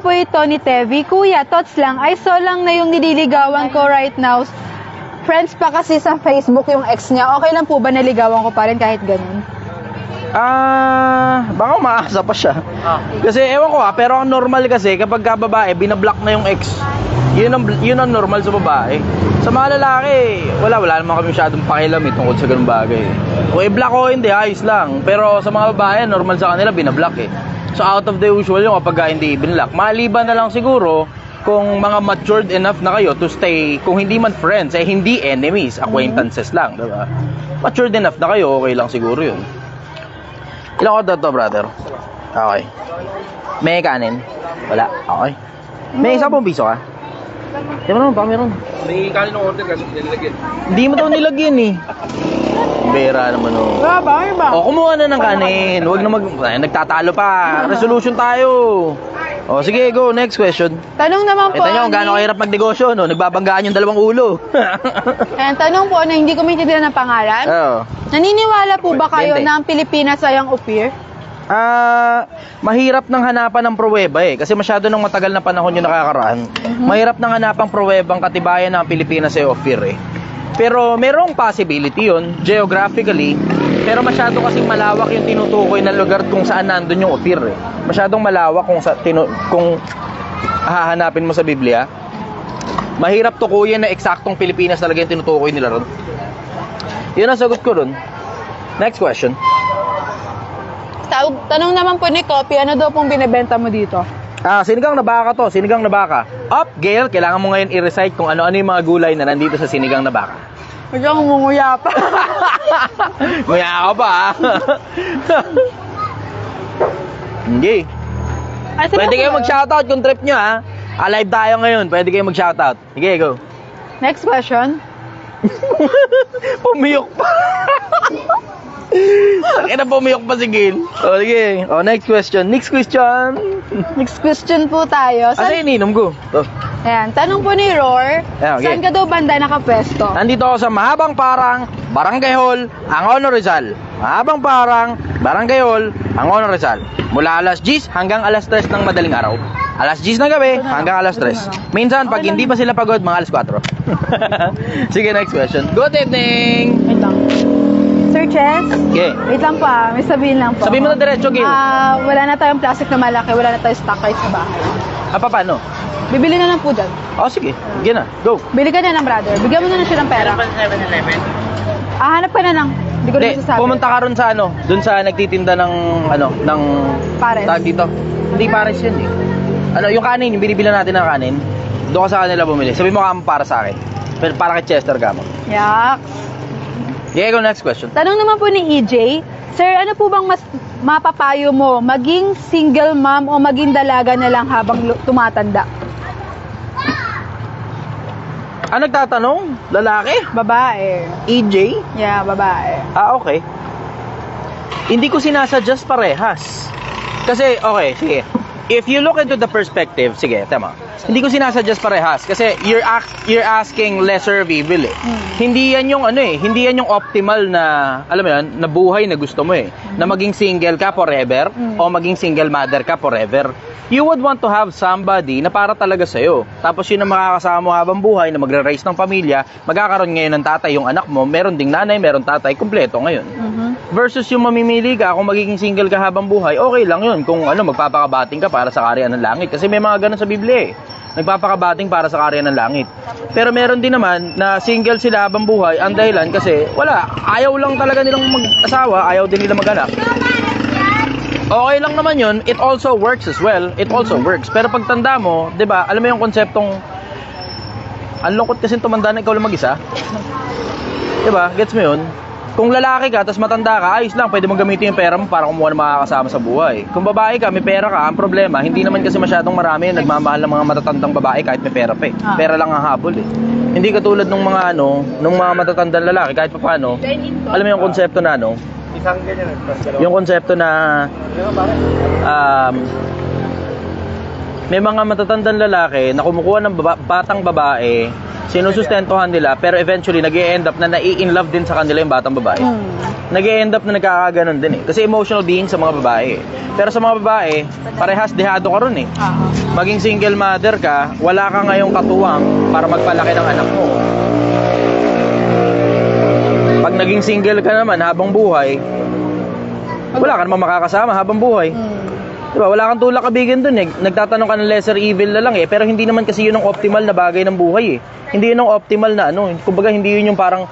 po ito ni Tevi. Kuya, thoughts lang. I saw lang na yung nililigawan ko right now. Friends pa kasi sa Facebook yung ex niya. Okay lang po ba naligawan ko pa rin kahit ganun? Baka umaasa pa siya. Kasi ewan ko pero ang normal kasi kapag babae, binablock na yung ex. Yun ang normal sa babae. Sa mga lalaki, wala naman kami masyadong pakialam tungkol sa ganung bagay. Kung i-block ko, hindi, ayos lang. Pero sa mga babae, normal sa kanila, binablock So out of the usual yung kapag hindi binlock. Maliban na lang siguro kung mga matured enough na kayo to stay, kung hindi man friends, hindi enemies, acquaintances lang, diba? Matured enough na kayo, okay lang siguro yun. Ilang order to, brother? Okay. May kanin? Wala. Okay. May 10 piso ka? Di mo naman, baka meron. May kanin ng order kasi nilagyan. Hindi mo daw nilagyan Bera naman Wala ba? Ano ba? kumuha na ng kanin. Huwag na nagtatalo pa. Resolution tayo. Sige, go. Next question. Tanong naman po. Kita nyo kung gaano kahirap magnegosyo, no? Nagbabanggaan yung dalawang ulo. Ayan, tanong po na hindi ko maintindihan ng pangalan. Naniniwala po ba kayo na ang Pilipinas ay ang au pair? Mahirap nang hanapan ng pruweba kasi masyado nang matagal na panahon yung nakakaraan. Mahirap nang hanapang pruwebang katibayan na ang Pilipinas ay au pair Pero merong possibility yun, geographically. Pero masyado kasing malawak yung tinutukoy na lugar kung saan nandun yung au pair Masyadong malawak kung hahanapin mo sa Biblia. Mahirap tukuyin na eksaktong Pilipinas talaga yung tinutukoy nila ron. Yun ang sagot ko ron. Next question. Tanong naman po ni Kopi, ano daw pong binibenta mo dito? Sinigang na baka to. Sinigang na baka. Gail, kailangan mo ngayon i-recite kung ano-ano yung mga gulay na nandito sa sinigang na baka. Huwag ngumunguya pa. Nguya ka pa Hindi. Pwede kayo mag-shoutout kung trip nyo Alive tayo ngayon. Pwede kayo mag-shoutout. Sige, go. Next question. Pumiyok pa. Sakit na pumiyok pa si Gil. Sige. Next question. Next question po tayo. Ininom ko. Ayan, tanong po ni Roar. Okay. Saan ka daw banda nakapwesto? Nandito ako sa Mahabang Parang, Barangay Hall, Angono Rizal. Mahabang Parang, Barangay Hall, Angono Rizal. Mula alas 10 hanggang alas 3 ng madaling araw. Alas 10 ng gabi hanggang alas 3. Minsan, pag hindi pa sila pagod, mga alas 4. Sige, next question. Good evening! Wait lang. Sir Chess? Okay. Wait lang po may sabihin lang po. Sabihin mo na diretso, Gil. Wala na tayong plastic na malaki, wala na tayong stock kahit sa bahay. Paano? Bibili na lang po dyan. Sige. Sige na. Go. Bili ka na ng brother. Bigyan mo na siya ng pera. 7-Eleven? Hanap ka na lang. Hindi ko na masasabi. Pumunta ka ron sa doon sa nagtitinda ng Pares. Tag dito. Hindi pares yun yung kanin, yung binibila natin ng kanin. Doon ka sa kanila bumili. Sabi mo para sa akin. Pero para kay Chester ka mo. Yak. Yeah, go next question. Tanong naman po ni EJ, Sir, ano po bang mas mapapayo mo? Maging single mom o maging dalaga na lang habang tumatanda? Nagtatanong? Lalaki? Babae. EJ? Yeah, babae. Okay. Hindi ko sinasuggest parehas. Kasi, okay, sige. If you look into the perspective, sige, tama. Hindi ko sinasuggest parehas kasi you're asking lesser of evil Hindi yan yung hindi yan yung optimal na, alam mo yan, na buhay na gusto mo Na maging single ka forever o maging single mother ka forever. You would want to have somebody na para talaga sa'yo. Tapos yun ang makakasama mo habang buhay na magre-raise ng pamilya, magkakaroon ngayon ng tatay yung anak mo, meron ding nanay, meron tatay, kumpleto ngayon. Versus yung mamimili ka, kung magiging single ka habang buhay, okay lang yun. Kung magpapakabating ka para sa karya ng langit. Kasi may mga ganun sa Biblia nagpapakabating para sa karya ng langit. Pero meron din naman na single sila habang buhay, ang dahilan kasi ayaw lang talaga nilang mag-asawa, ayaw din nila mag-anak. Okay lang naman yun, it also works as well. It also works. Pero pag tanda mo, 'di ba? Alam mo yung konseptong ang lungkot kasi tumanda na ikaw lang mag-isa. 'Di ba? Gets mo yun? Kung lalaki ka, tapos matanda ka, ayos lang, pwede mong gamitin yung pera mo para kumuha ng makakasama sa buhay. Kung babae ka, may pera ka, ang problema, hindi naman kasi masyadong marami yung nagmamahal ng mga matatandang babae kahit may pera pa Pera lang ang habol Hindi katulad nung mga nung mga matatandang lalaki, kahit pa paano, alam mo yung konsepto na Isang ganyan. yung konsepto na may mga matatandang lalaki na kumukuha ng batang babae sinusustentuhan nila, pero eventually nag-e-end up na nai-in love din sa kanila yung batang babae. Nag-e-end up na nagkakaganon din eh. Kasi emotional being sa mga babae eh. Pero sa mga babae, parehas dehado ka ron eh. Maging single mother ka, wala ka ngayong katuwang para magpalaki ng anak mo. Pag naging single ka naman habang buhay, wala ka namang makakasama habang buhay. Diba? Wala kang tulak kabigan dun eh. Nagtatanong ka ng lesser evil na lang eh. Pero hindi naman kasi yun ang optimal na bagay ng buhay eh. Hindi yun ang optimal na ano. Kumbaga hindi yun yung parang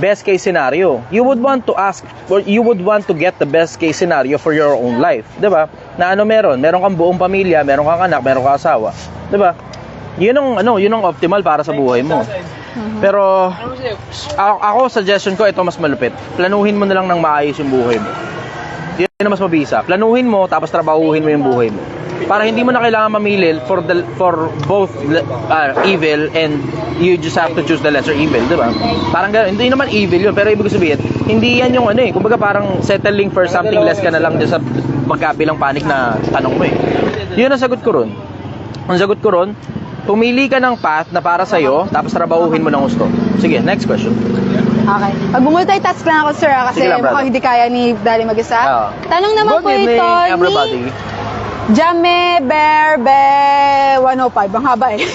best case scenario. You would want to ask, or you would want to get the best case scenario for your own life. Diba? Na ano meron? Meron kang buong pamilya, meron kang anak, meron kang asawa. Diba? Yun ang optimal para sa buhay mo. Pero ako suggestion ko, ito mas malupit. Planuhin mo na lang ng maayos yung buhay mo. Yun ang mas mabisa. Planuhin mo, tapos trabahuhin mo yung buhay mo. Para hindi mo na kailangan mamili for both evil, and you just have to choose the lesser evil, di ba? Parang gano'n. Hindi naman evil yun, pero ibig sabihin, hindi yan yung ano eh. Kumbaga parang settling for something less ka na lang sa magkabilang panik na tanong mo eh. Yun ang sagot ko ron. Ang sagot ko ron, pumili ka ng path na para sa'yo, tapos trabahuhin mo ng gusto. Sige, next question. Okay. Mag-multitask lang ako, sir, kasi Sige lang, brother. mukhang hindi kaya ni Dali mag-isa. Tanong naman Good po evening, ito everybody. ni Jame Berbe 105. Ang haba eh.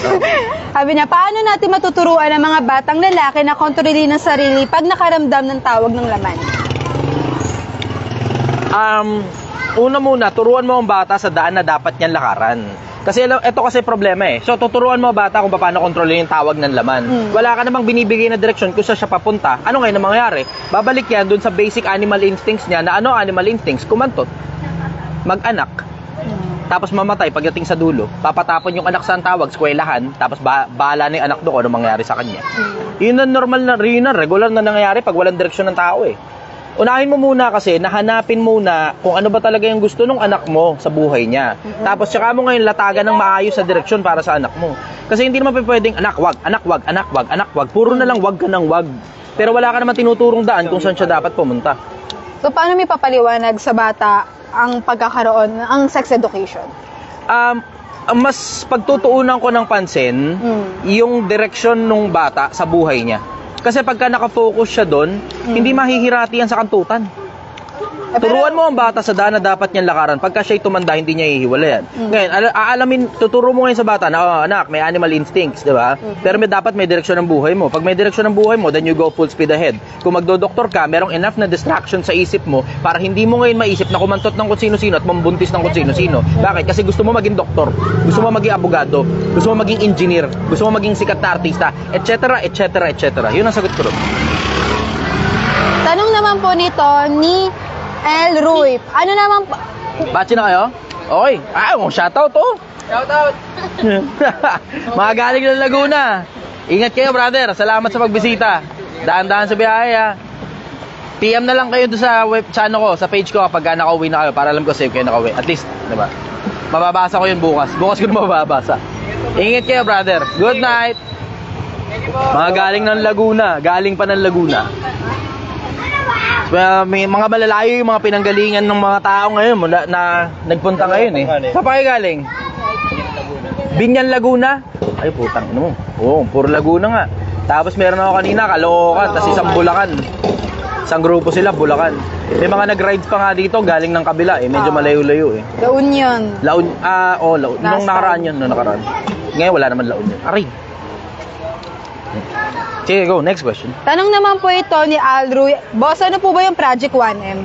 Sabi niya, paano natin matuturuan ang mga batang lalaki na kontrolin ng sarili pag nakaramdam ng tawag ng laman? Una muna, turuan mo ang bata sa daan na dapat niyang lakaran. Kasi ito kasi problema eh. So tuturuan mo ang bata kung paano kontrolin yung tawag ng laman. Wala ka namang binibigay na direksyon kung saan siya papunta. Ano ngayon ang mangyayari? Babalik yan dun sa basic animal instincts niya na ano animal instincts? Kumantot. Mag-anak. Tapos mamatay pagdating sa dulo. Papatapon yung anak sa tawag, eskwelahan, tapos bahala na yung anak doon kung ano mangyayari sa kanya. Yun ang normal na, yun ang regular na nangyayari pag walang direksyon ng tao eh. Unahin mo muna kasi, nahanapin muna kung ano ba talaga yung gusto ng anak mo sa buhay niya. Tapos tsaka mo ngayon latagan ng maayos na direksyon para sa anak mo. Kasi hindi naman pwedeng anak wag, anak wag, anak wag, anak wag. Puro na lang wag ka ng wag. Pero wala ka naman tinuturong daan kung saan siya dapat pumunta. So, paano may papaliwanag sa bata ang pagkakaroon ng sex education? Mas pagtutuunan ko ng pansin yung direksyon ng bata sa buhay niya. Kasi pagka nakafocus siya doon, hindi mahihirati yan sa kantutan. Turuan mo ang bata sa daan na dapat niyang lakaran. Pagka siya'y tumanda, hindi niya hihiwalayan. Ngayon, tuturo mo ngayon sa bata na, oh, anak, may animal instincts, di ba? Pero dapat may direksyon ng buhay mo. Pag may direksyon ng buhay mo, then you go full speed ahead. Kung magdodoktor ka, merong enough na distraction sa isip mo para hindi mo ngayon maisip na kumantot ng kung sino-sino at mambuntis ng kung sino-sino. Bakit? Kasi gusto mo maging doktor, gusto mo maging abogado, gusto mo maging engineer, gusto mo maging sikat na artista, etc., etc., etc. Yun ang sagot ko ron. Tanong naman po nito ni El Ruy. Ano naman po? Bachi na kayo? Okay. Shoutout to. Shoutout! Mga galing ng Laguna. Ingat kayo, brother. Salamat sa pagbisita. Daan-daan sa biyahe, ha. PM na lang kayo doon sa channel ko, sa page ko kapag nakauwi na kayo para alam ko safe kayo nakauwi. At least, di ba? Mababasa ko yun bukas. Bukas ko na mababasa. Ingat kayo, brother. Good night. Mga galing ng Laguna. Galing pa ng Laguna. May mga malalayo yung mga pinanggalingan ng mga tao ngayon na nagpunta ngayon eh. Saan pa kayo galing? Binyan, Laguna? Ay, putang ino mo. Oo, puro Laguna nga. Tapos meron ako kanina, Caloocan, tapos isang Bulacan. Isang grupo sila, Bulacan. May mga nag-rides pa nga dito, galing ng kabila eh. Medyo malayo-layo eh. La Union. La Union. Nung nakaraan yun, Ngayon wala naman La Union. Aray. Sige, go. Next question. Tanong naman po ito ni Alruy. Boss, ano po ba yung Project 1M?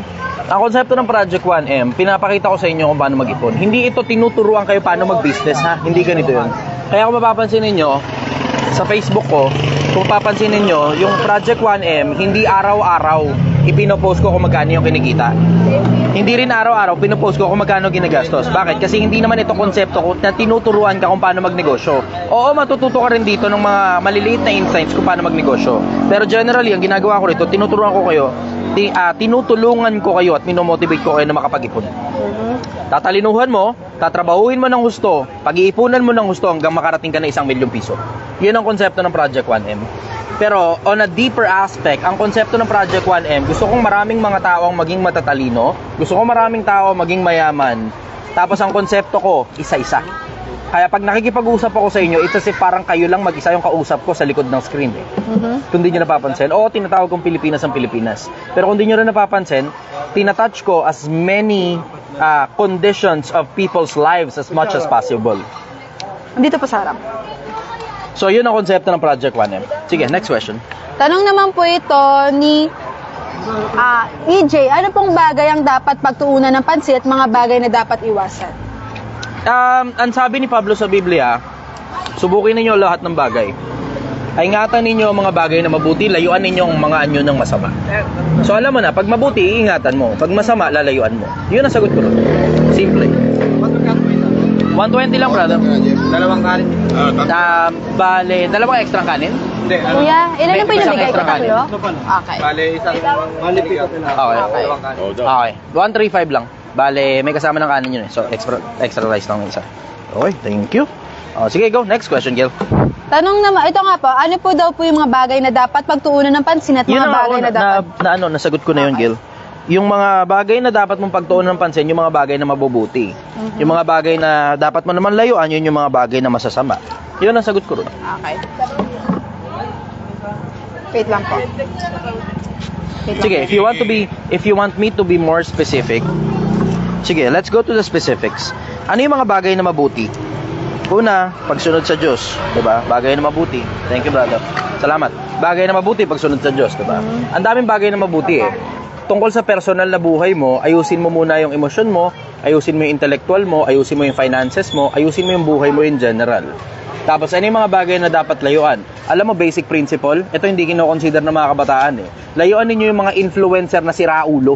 Ang konsepto ng Project 1M, pinapakita ko sa inyo kung paano mag-ipon. Hindi ito tinuturuan kayo paano mag-business, ha? Hindi ganito yun. Kaya kung mapapansin ninyo, sa Facebook ko, kung papansin ninyo, yung Project 1M, hindi araw-araw ipinopost ko kung magkano yung kinikita. Hindi rin araw-araw pinopost ko kung magkano ginagastos. Bakit? Kasi hindi naman ito konsepto ko na tinuturuan ka kung paano magnegosyo. Oo, matututo ka rin dito ng mga maliliit na insights kung paano magnegosyo. Pero generally, ang ginagawa ko rito, tinuturuan ko kayo, tinutulungan ko kayo at minomotivate ko kayo na makapag-ipon. Tatalinuhan mo, tatrabahuhin mo ng gusto, pag-iipunan mo ng gusto hanggang makarating ka na 1 milyong piso. Yun ang konsepto ng Project 1M. Pero on a deeper aspect, ang konsepto ng Project 1M, gusto kong maraming mga tao ang maging matatalino, gusto kong maraming tao maging mayaman. Tapos ang konsepto ko, isa-isa. Kaya pag nakikipag-usap ako sa inyo, it's as if parang kayo lang mag-isa yung kausap ko sa likod ng screen. Eh. Kung di nyo napapansin, oo, tinatawag kong Pilipinas ang Pilipinas. Pero kung di nyo rin napapansin, tinatouch ko as many conditions of people's lives as much as possible. Dito po sa harap. So, yun ang konsepto ng Project 1M. Sige, next question. Tanong naman po ito ni EJ, ano pong bagay ang dapat pagtuunan ng pansin at mga bagay na dapat iwasan? Ang sabi ni Pablo sa Biblia, subukin ninyo lahat ng bagay. Ay ingatan ninyo ang mga bagay na mabuti, layuan ninyo ang mga anyo ng masama. So alam mo na, pag mabuti, iingatan mo. Pag masama, lalayuan mo. Yun ang sagot ko ron. Simple. 120 lang, brother. Dalawang kanin. Bale, dalawang extra kanin? Hindi, Kuya, ilan na po yung Isang nabigay ko? extra kanin. Tatlo? Okay. Bale, isang malipit. Okay. Dalawang kanin. Okay. 135 lang. Bale, may kasama ng kanin yun eh. So, extra rice lang yung isa. Okay, thank you. Sige, go. Next question, Gil. Tanong naman, ito nga po, ano po daw po yung mga bagay na dapat pagtuunan ng pansin at mga bagay na dapat... nasagot ko na yun, Gil. Yung mga bagay na dapat mong pagtuunan ng pansin, yung mga bagay na mabubuti. Yung mga bagay na dapat mo naman layuan, yun yung mga bagay na masasama. Yun ang sagot ko ron. Okay. Wait lang po. Wait lang. Sige, if you want me to be more specific, sige, let's go to the specifics. Ano yung mga bagay na mabuti? Una, pagsunod sa Diyos, 'di ba? Bagay na mabuti. Thank you, brother. Salamat. Bagay na mabuti pagsunod sa Diyos, 'di ba? Ang daming bagay na mabuti eh. Tungkol sa personal na buhay mo, ayusin mo muna yung emosyon mo, ayusin mo yung intellectual mo, ayusin mo yung finances mo, ayusin mo yung buhay mo in general. Tapos, ano yung mga bagay na dapat layuan? Alam mo, basic principle, ito hindi kino-consider ng mga kabataan eh. Layuan ninyo yung mga influencer na siraulo.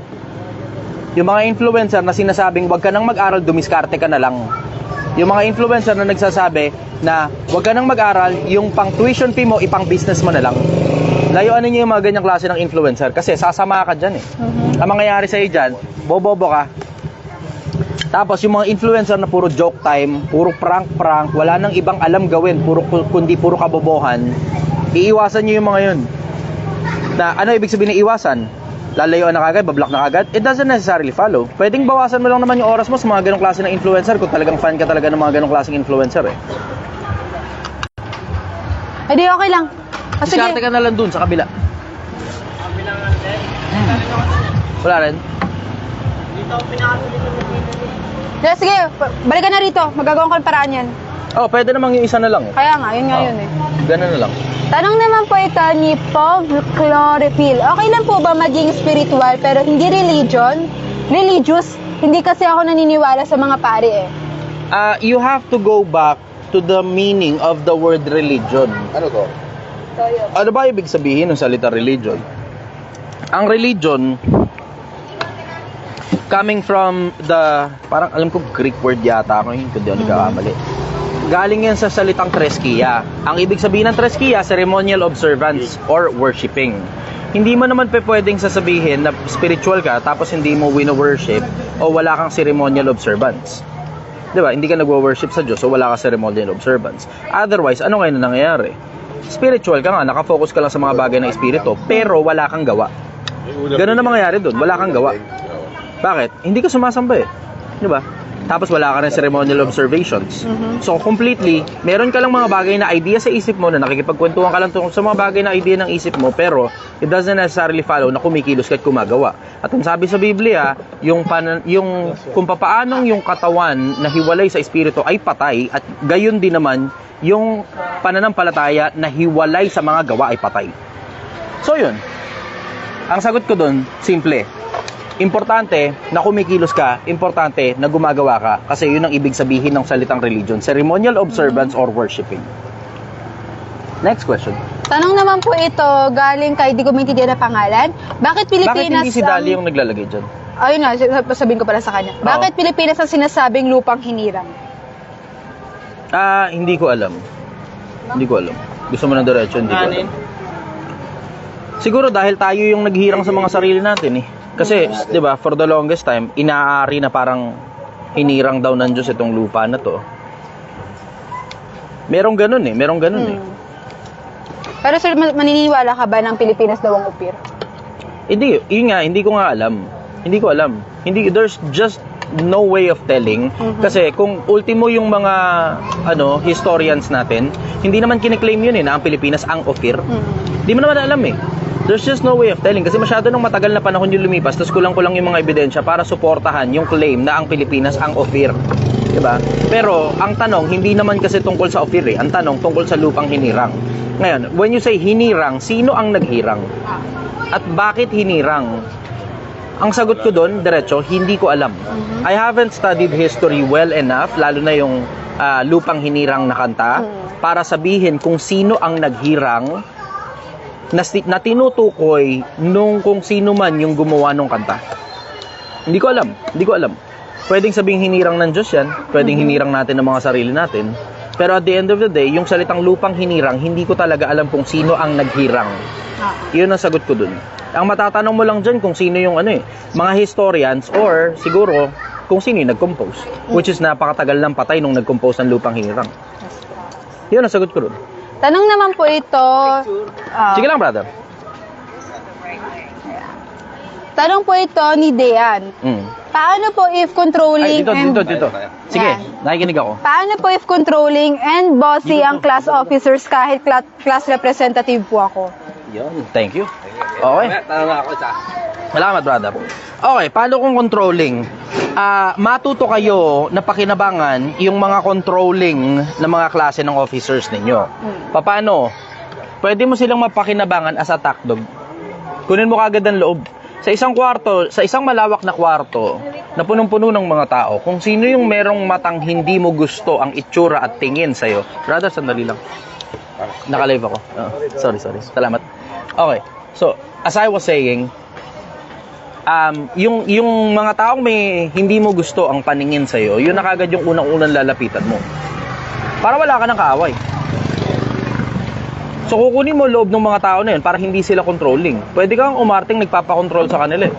Yung mga influencer na sinasabing, wag ka nang mag-aral, dumiskarte ka na lang. Yung mga influencer na nagsasabi na, wag ka nang mag-aral, yung pang tuition fee mo, ipang business mo na lang. Layuan ninyo yung mga ganyang klase ng influencer kasi sasama ka dyan eh. Ang mangyayari sa'yo dyan, bobobo ka. Tapos yung mga influencer na puro joke time, puro prank, wala nang ibang alam gawin, kundi puro kabobohan, iiwasan nyo yung mga yun. Na ano ibig sabihin ng iwasan? Lalayuan na kagad, bablock na kagad? It doesn't necessarily follow. Pwedeng bawasan mo lang naman yung oras mo sa mga ganong klase ng influencer kung talagang fan ka talaga ng mga ganong klaseng influencer eh. Ay, di okay lang. Sige. Diskarte ka na lang dun sa kabila. Wala rin? Sige, balikan na rito. Magagawa ko ng paraan yan. Oh, pwede namang yung isa na lang eh. Kaya nga, yun nga yun eh. Ganun na lang. Tanong naman po ito ni Pov Chlorophyll. Okay lang po ba maging spiritual pero hindi religious? Hindi kasi ako naniniwala sa mga pari eh. You have to go back to the meaning of the word religion. Ano to? Ano ba ibig sabihin ng salita religion? Ang religion, coming from the, parang alam ko Greek word yata ako yun, kundi ako nagkakamali. Galing yan sa salitang treskia. Ang ibig sabihin ng treskia, ceremonial observance or worshiping. Hindi mo naman pwedeng sasabihin na spiritual ka tapos hindi mo wino-worship o wala kang ceremonial observance. Diba? Hindi ka nagwo-worship sa Diyos o wala kang ceremonial observance. Otherwise, ano ngayon na nangyayari? Spiritual ka nga, nakafocus ka lang sa mga bagay ng espiritu, pero wala kang gawa. Ganun na mangyayari doon, wala kang gawa. Bakit? Hindi ka sumasamba eh. Di ba? Tapos wala ka ng ceremonial observations. So completely, meron ka lang mga bagay na idea sa isip mo na nakikipagkwentuhan ka lang tungkol sa mga bagay na idea ng isip mo, pero it doesn't necessarily follow na kumikilos ka at gumagawa. At ang sabi sa Biblia, yung kung papaanong yung katawan na hiwalay sa espiritu ay patay, at gayon din naman yung pananampalataya na hiwalay sa mga gawa ay patay. So yun. Ang sagot ko doon, simple. Importante na kumikilos ka, importante na gumagawa ka, kasi yun ang ibig sabihin ng salitang religion, ceremonial observance or worshiping. Next question. Tanong naman po ito, galing kay di ko maintindihan na pangalan. Bakit Pilipinas... Bakit hindi si Dali yung naglalagay dyan? Ayun na, sabihin ko pala sa kanya. Bakit Pilipinas ang sinasabing lupang hinirang? Hindi ko alam. Hindi ko alam. Gusto mo ng diretso, hindi ko alam. Siguro dahil tayo yung naghihirang sa mga sarili natin eh. Kasi, di ba, for the longest time, inaari na parang hinirang daw ng Diyos itong lupa na to. Merong ganun eh. Pero sir, maniniwala ka ba ng Pilipinas daw ang upir? Hindi, yun nga, hindi ko nga alam. Hindi ko alam. There's just no way of telling. Kasi kung ultimo yung mga historians natin, hindi naman kiniklaim yun na ang Pilipinas ang Ophir. Hindi mo naman alam eh. There's just no way of telling kasi masyado nang matagal na panahon yung lumipas tapos kulang-kulang yung mga ebidensya para suportahan yung claim na ang Pilipinas ang Ophir. Diba? Pero ang tanong, hindi naman kasi tungkol sa Ophir eh. Ang tanong, tungkol sa lupang hinirang. Ngayon, when you say hinirang, sino ang naghirang? At bakit hinirang? Ang sagot ko doon, diretso, hindi ko alam. I haven't studied history well enough, lalo na yung lupang hinirang na kanta, para sabihin kung sino ang naghirang na tinutukoy nung kung sino man yung gumawa nung kanta. Hindi ko alam. Pwedeng sabing hinirang ng Diyos yan, pwedeng hinirang natin ng mga sarili natin. Pero at the end of the day, yung salitang lupang hinirang, hindi ko talaga alam kung sino ang naghirang. Yun ang sagot ko dun. Ang matatanong mo lang dyan kung sino yung mga historians or siguro kung sino yung nag-compose. Which is napakatagal ng patay nung nag-compose ng lupang hinirang. Yun ang sagot ko dun. Tanong naman po ito. Sige lang, brother. Tanong po ito ni Dean. Paano po if controlling Dito. Sige, Yan. nakikinig ako. Paano po if controlling and bossy ang class officers kahit class representative po ako? Yun, thank you. Okay. Tanong ako isa. Salamat, brother. Okay, paano kung controlling? Matuto kayo na pakinabangan yung mga controlling na mga klase ng officers ninyo. Paano? Pwede mo silang mapakinabangan as a takdog. Kunin mo kagad ang loob. Sa isang kwarto, sa isang malawak na kwarto, na punong-puno ng mga tao, kung sino yung merong matang hindi mo gusto ang itsura at tingin sa'yo. Brother, sandali lang. Naka-live ako. Sorry. Salamat. Okay. So, as I was saying, yung mga taong may hindi mo gusto ang paningin sa'yo, yun na kagad yung unang-unang lalapitan mo. Para wala ka ng kaaway. So, kukunin mo loob ng mga tao na yun para hindi sila controlling. Pwede kang umarting nagpapakontrol sa kanila eh.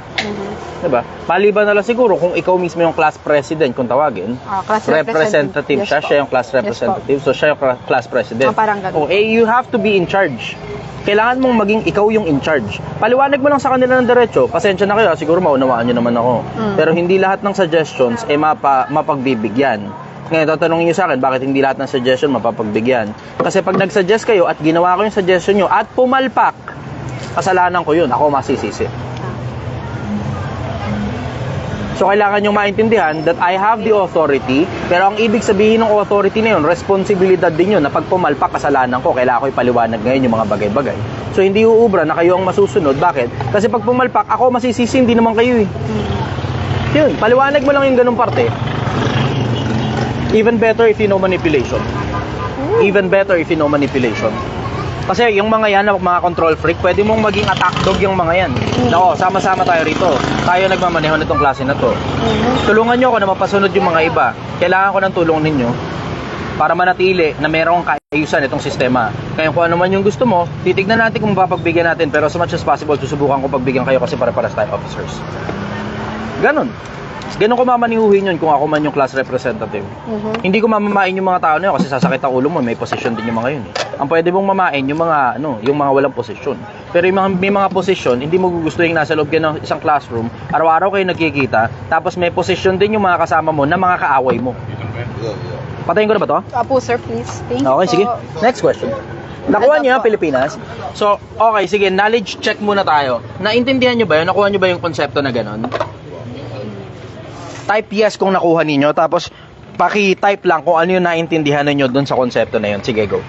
Diba? Maliban na lang siguro kung ikaw mismo yung class president kung tawagin. Class representative yes, siya yung class representative. So, siya yung class president. Parang ganun. You have to be in charge. Kailangan mong maging ikaw yung in charge. Paliwanag mo lang sa kanila ng diretso. Pasensya na kayo, siguro maunawaan nyo naman ako. Pero hindi lahat ng suggestions ay mapagbibigyan. Ngayon, tatanungin nyo sa akin, bakit hindi lahat ng suggestion mapapagbigyan? Kasi pag nag-suggest kayo at ginawa ko yung suggestion nyo at pumalpak, kasalanan ko yun. Ako masisisi. So, kailangan nyo maintindihan that I have the authority, pero ang ibig sabihin ng authority na yun, responsibilidad din yun na pag pumalpak, kasalanan ko. Kailangan ko ipaliwanag ngayon yung mga bagay-bagay. So, hindi uubra na kayo ang masusunod. Bakit? Kasi pag pumalpak, ako masisisi, hindi naman kayo eh. Yun, paliwanag mo lang yung ganung parte. Even better if you know manipulation. Even better if you know manipulation. Kasi yung mga yan, mga control freak, pwede mong maging attack dog yung mga yan. Nako, sama-sama tayo rito. Tayo nagmamaneho nitong klase na to. Tulungan nyo ako na mapasunod yung mga iba. Kailangan ko ng tulong ninyo para manatili na merong kaayusan itong sistema. Kaya kung ano man yung gusto mo, titignan natin kung mapapagbigyan natin. Pero as much as possible, susubukan ko pagbigyan kayo kasi para-paras tayo officers. Ganon. Ganun ko mamanihuhin yun kung ako man yung class representative. Hindi ko mamamain yung mga tao na yun kasi sasakit ang ulo mo, may position din yung mga yun. Ang pwede mong mamain yung mga yung mga walang posisyon. Pero yung may mga posisyon, hindi mo gugustuhin nasa loob kayo ng isang classroom, araw-araw kayo nagkikita, tapos may posisyon din yung mga kasama mo na mga kaaway mo. Patayin ko na ba to? Apo, sir, please. Thank you Okay, po. sige. Next question. Nakuha niyo yung Pilipinas? So, okay, sige, knowledge check muna tayo. Naintindihan niyo ba yun? Nakuha niyo ba yung konsepto na gano'n? Type yes kung nakuha ninyo, tapos paki-type lang kung ano yung naintindihan ninyo dun sa konsepto na yun. Sige, go.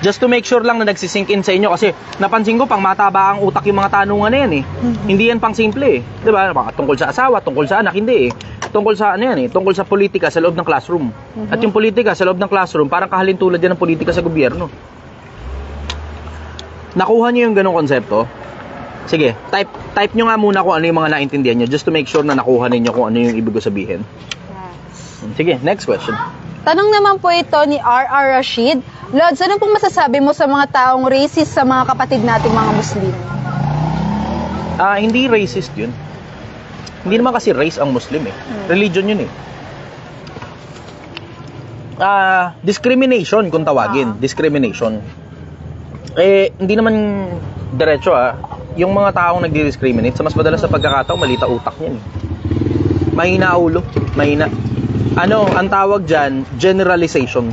Just to make sure lang na nagsisink in sa inyo kasi napansin ko pang mataba ang utak yung mga tanungan na yan eh. Hindi yan pang simple eh. Diba? Tungkol sa asawa, tungkol sa anak, hindi eh. Tungkol sa ano yan eh, tungkol sa politika sa loob ng classroom. At yung politika sa loob ng classroom, parang kahalintulad yan ng politika sa gobyerno. Nakuha niyo yung ganong konsepto? Sige, type nyo nga muna kung ano yung mga naintindihan nyo just to make sure na nakuha ninyo kung ano yung ibig ko sabihin. Sige, next question. Tanong naman po ito ni R.R. Rashid. Lods, ano pong masasabi mo sa mga taong racist sa mga kapatid nating mga Muslim? Hindi racist yun. Hindi naman kasi race ang Muslim eh. Religion yun eh. Discrimination kung tawagin. Discrimination. Hindi naman diretso yung mga taong nagdi-discriminate, sa mas madalas sa pagkakataon, malita utak niyan. mahina ulo. Mahina. Ano, ang tawag dyan, generalization.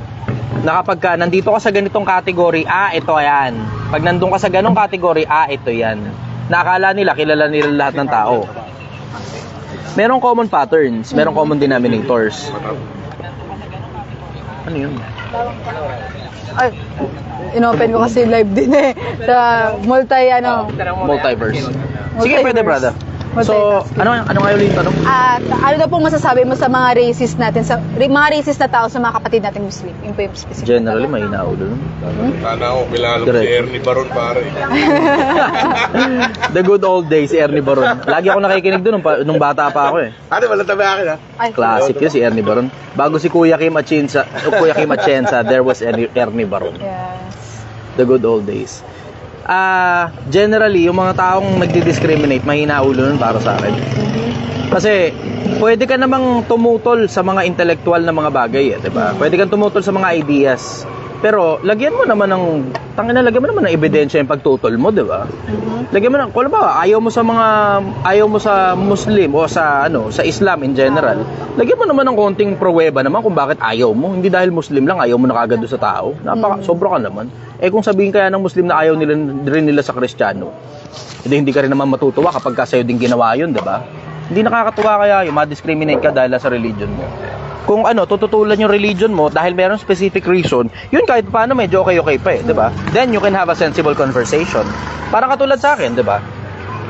Na kapag ka nandito ka sa ganitong category, ito yan. Pag nandun ka sa ganong category, ito yan. Nakakala nila, kilala nila lahat ng tao. Merong common patterns, merong common denominators. Ano yun? Ay, inopen ko kasi live din eh. Sa Multiverse. Sige, pwede, brother. So, Multitasking. ano nga ulit yung tanong? At ano daw pong masasabi mo sa mga racist natin, sa mga racist na tao sa mga kapatid nating Muslim? Yung po yung specific. Generally, mahina ulo. Sana ako kilala mo si Correct. Ernie Baron, pare. The good old days, Ernie Baron. Lagi ako nakikinig doon nung bata pa ako eh. Ano, wala tabi akin ha? Ay, Classic yun si Ernie Baron. Bago si Kuya Kim Atienza, there was Ernie Baron. yes. The good old days. Generally, yung mga taong nagdi-discriminate, mahina ulo nun para sa akin. Kasi, pwede ka namang tumutol sa mga intellectual na mga bagay, eh, 'di ba? Pwede kang tumutol sa mga ideas. Pero, lagyan mo naman ng ebidensya yung pagtutol mo, 'di ba? Lagyan mo kung ba, ayaw mo sa Muslim o sa Islam in general. Lagyan mo naman ng konting pruweba naman kung bakit ayaw mo. Hindi dahil Muslim lang ayaw mo na kagad doon sa tao. Sobra ka naman. Kung sabihin kaya ng Muslim na ayaw nila sa Kristiyano, hindi ka rin naman matutuwa kapag sa'yo din ginawa yun, 'di ba? Hindi nakakatuwa kaya yung ma-discriminate ka dahil sa religion mo. Kung tututulan yung religion mo dahil meron specific reason, yun kahit paano medyo okay pa eh, 'di ba? Then you can have a sensible conversation. Parang katulad sa akin, 'di ba?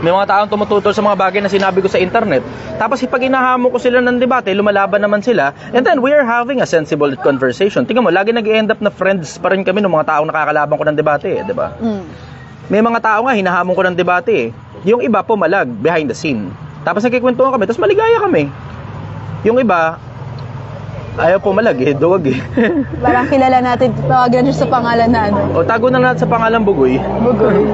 May mga taong tumututol sa mga bagay na sinabi ko sa internet. Tapos pag inahamon ko sila ng debate, lumalaban naman sila. And then we are having a sensible conversation. Tingnan mo, lagi nag-end up na friends pa rin kami ng mga taong nakakalaban ko ng debate, eh, 'di ba? May mga tao nga hinahamon ko ng debate eh. Yung iba pumalag behind the scene. Tapos nagkikwentuhan kami, tapos maligaya kami. Yung iba ayaw pumalag eh, duwag eh. Parang kilala natin, tawagan nyo sa pangalan na O tago na natin sa pangalan Bugoy. Bugoy.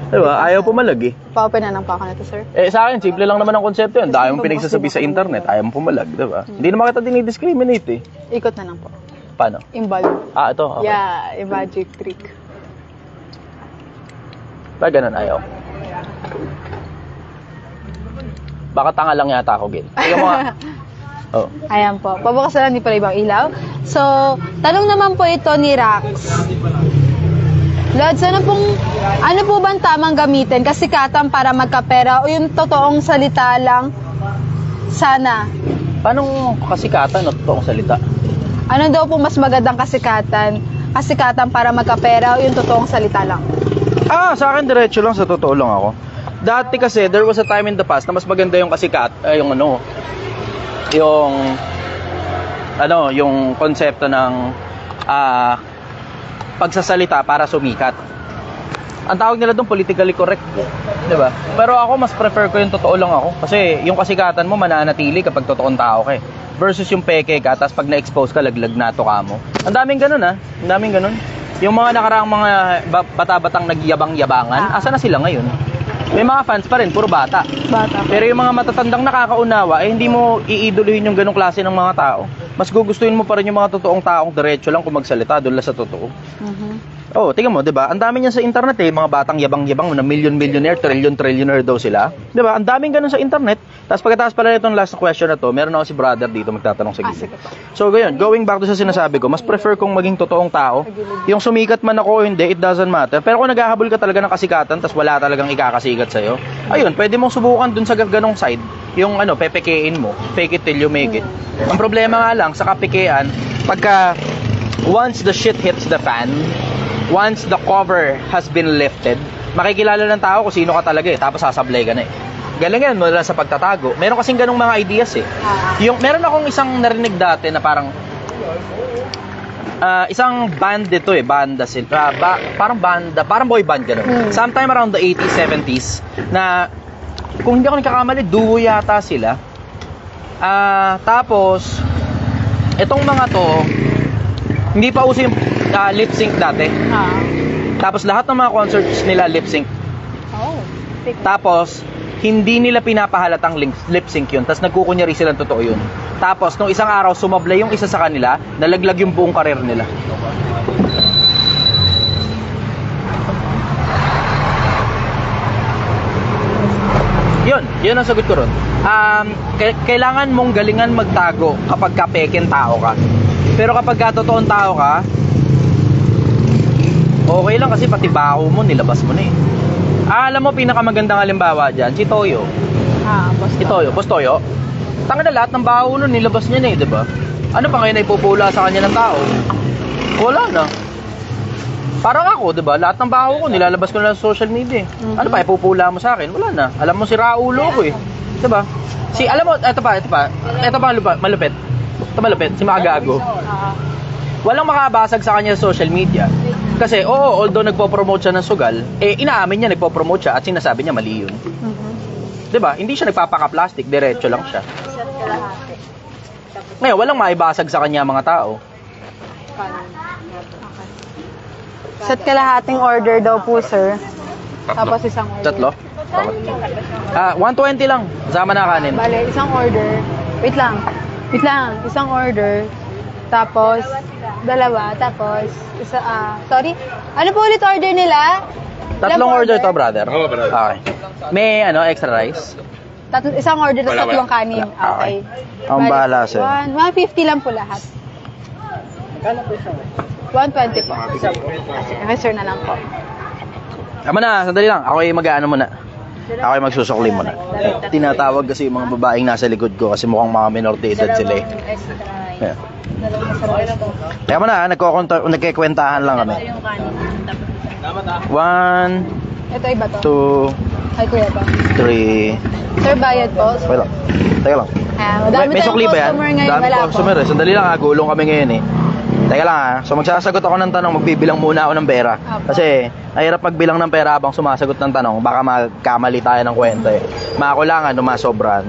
Diba? Ayaw pumalag eh. Pa-open na ng pako na to, sir. Sa akin, simple lang naman ang konsepto yun. Dahil mong pinagsasabi sa internet, ayaw mong pumalag, diba? Hindi naman kita dinidiscriminate eh. Ikot na lang po. Paano? Involve. Ito? Okay. Yeah, magic trick. Ba ganun, ayaw. Baka tanga lang yata ako, Gil. Tingnan mo nga. Oh. Ayan po. Pabukas na lang, di pala ibang ilaw. So, tanong naman po ito ni Rax. Lods, ano po ba ang tamang gamitin? Kasikatan para magkapera o yung totoong salita lang? Sana. Paano kasikatan o totoong salita? Ano daw po mas magandang kasikatan? Kasikatan para magkapera o yung totoong salita lang? Sa akin diretso lang, sa totoo lang ako. Dati kasi, there was a time in the past na mas maganda yung yung konsepto ng pagsasalita para sumikat. Ang tawag nila doon politically correct, 'di ba? Pero ako mas prefer ko yung totoo lang ako kasi yung kasikatan mo mananatili kapag totoong tao ka eh. Versus yung peke ka, tapos pag na-expose ka, laglag nato ka mo. Ang daming ganun Ang daming ganun. Yung mga nakaraang mga bata-batang nagyabang-yabangan, asa na sila ngayon? May mga fans pa rin, puro bata. Pero yung mga matatandang nakakaunawa, hindi mo iiduluhin yung ganong klase ng mga tao. Mas gugustuhin mo pa rin yung mga totoong taong diretso lang kung magsalita, doon lang sa totoo. Tingnan mo, 'di ba? Ang dami niyan sa internet eh, mga batang yabang-yabang na millionaire, trillionaire daw sila. 'Di ba? Ang daming ganun sa internet. Tapos pagkatapos pala itong last question na to, meron ako si brother dito magtatanong sa gilid. So, going back to sa sinasabi ko, mas prefer kong maging totoong tao. Yung sumikat man ako o hindi, it doesn't matter. Pero kung naghahabol ka talaga ng kasikatan, tapos wala talagang ikakasikat sa'yo, ayun, pwede mong subukan dun sa ganong side, yung pepekein mo, fake it till you make it. Ang problema nga lang, sa kapikean, pagka once the shit hits the fan, once the cover has been lifted, makikilala ng tao kung sino ka talaga eh, tapos sasablay ka na eh. Galing yan mula sa pagtatago. Meron kasing ganung mga ideas eh. Meron akong isang narinig dati na parang isang band dito eh, banda sila. Parang boy band ganun. Sometime around the 80s, 70s na kung hindi ako nagkakamali, duo yata sila. Tapos etong mga to, hindi pa uso yung lip sync dati. Tapos lahat ng mga concerts nila lip sync. Tapos hindi nila pinapahalatang lip sync yun. Tapos nagkukunyari silang totoo yun. Tapos nung isang araw sumablay yung isa sa kanila, nalaglag yung buong karir nila. Yun ang sagot ko ron. Kailangan mong galingan magtago kapag ka peken tao ka. Pero kapag ka totoong tao ka, okay lang kasi pati baho mo, nilabas mo na eh. Alam mo, pinakamagandang halimbawa dyan, si Toyo. Si Toyo, Boss Toyo. Tanga na lahat ng baho nun, nilabas niya na eh, diba? Ano pa ngayon ay pupula sa kanya ng tao? Wala na. Parang ako, diba? Lahat ng baho ko, nilalabas ko na sa social media eh. Ano pa, ipupula mo sa akin? Wala na. Alam mo, si Raulo ko eh. Diba? Alam mo, ito pa malupit. Ito malupit, si Makagago. Walang makabasag sa kanya sa social media. Kasi, although nagpo-promote siya ng sugal, inaamin niya nagpo-promote siya at sinasabi niya mali yun. Diba? Hindi siya nagpapaka-plastic, diretso lang siya. Ngayon, walang maibasag sa kanya mga tao. Set kalahating order daw po, sir. Tapos isang order. Tatlo? 120 lang. Kasama na kanin. Bale, isang order. Wait lang. Isang order. Tapos, dalawa. Tapos, sorry. Ano po ulit order nila? Tatlong order to, brother. Oo, brother. Okay. May extra rice? Isang order tapos Wala. tatlong kanin. Okay. Ang Bale, bahala sa'yo. 150 lang po lahat. 120 po. Okay, sir na lang po. Tama na, sandali lang. Ako yung mag-ano muna. Ako yung magsusukli muna. Tinatawag kasi yung mga babaeng nasa likod ko kasi mukhang mga minor de edad sila eh. Yeah. Kaya mo na, nagkikwentahan lang kami. 1, Ito iba to. 2, Ay, kuya ba? 3. Sir, bayad po. Wait lang. Teka lang. Madami May tayong sukli ba yan? customer ngayon. Dami Wala po. customer eh. Sandali lang gulong kami ngayon eh. Teka lang So magsasagot ako ng tanong, magbibilang muna ako ng pera. Kasi mahirap magbilang ng pera habang sumasagot ng tanong. Baka magkamali tayo ng kwento eh. Makakulangan, masobran.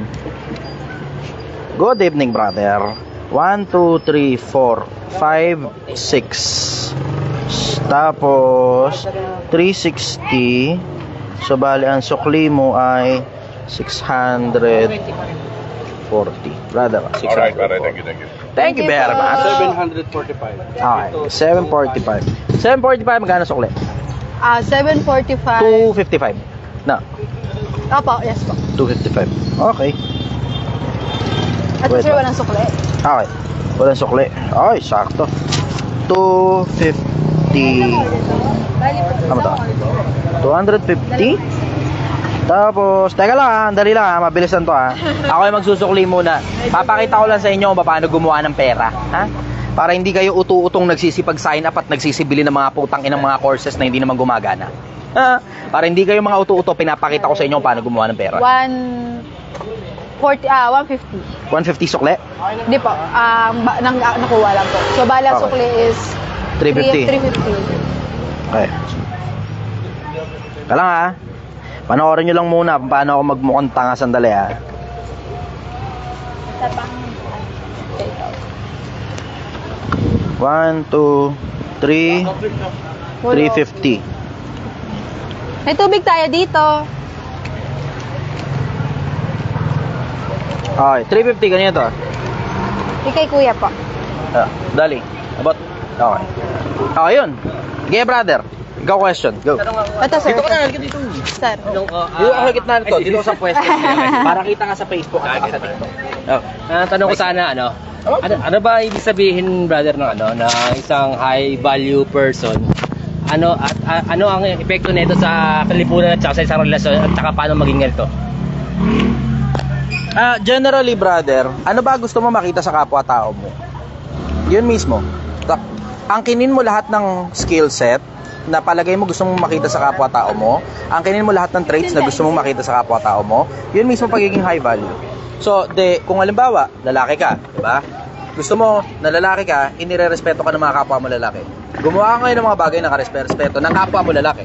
Good evening, brother. 1, 2, 3, 4, 5, 6. Tapos 360. So bali ang sukli mo ay 640. Brother, 640. Alright, thank you. Thank you very much. 745. Okay, 745. 745 magkano sukli? 745. 255. No, Opo, yes po. 255. Okay. At Wait sir, lang. walang sukle. Okay. Walang sukli. Okay, sakto. 250. Ano to? 250. Tapos, teka lang dali lang mabilis lang to Ako ay magsusukli muna. Papakita ko lang sa inyo kung paano gumawa ng pera, Para hindi kayo utu-utong nagsisipag sign up at nagsisibili ng mga putang inang mga courses na hindi naman gumagana. Para hindi kayo mga utu-uto, pinapakita ko sa inyo kung paano gumawa ng pera. 150. 150 sukli? Hindi po. Nakuha lang po. So, bala Okay. sukle is 350. 350. Okay. Kailang panoorin nyo lang muna kung paano ako magmukhang tanga sandali 1, 2, 3, 350. May tubig tayo dito. Okay, 350 ganyan to. Ikay kuya po. Dali. Abot. Okay. Okay yun. Sige brother. Ikaw question. Go. Ito sir. Dito ka na, halika dito. Sir. Dito ako sa gitna nito. Dito sa pwesto. Para kita ka sa Facebook at sa TikTok. Tanong ko sana ano ba ibig sabihin brother ng na isang high value person? Ano ang epekto nito sa kalipunan at sa isang relasyon at saka paano maging ganito? Generally brother, ano ba gusto mo makita sa kapwa-tao mo? Yun mismo. Angkinin mo lahat ng skill set na palagay mo gusto mong makita sa kapwa-tao mo. Angkinin mo lahat ng traits na gusto mong makita sa kapwa-tao mo. Yun mismo pagiging high value. So, kung halimbawa, lalaki ka, di ba? Gusto mo na lalaki ka, inirerespeto ka ng mga kapwa mo lalaki. Gumawa ka ngayon ng mga bagay na karespeto ng kapwa mo lalaki.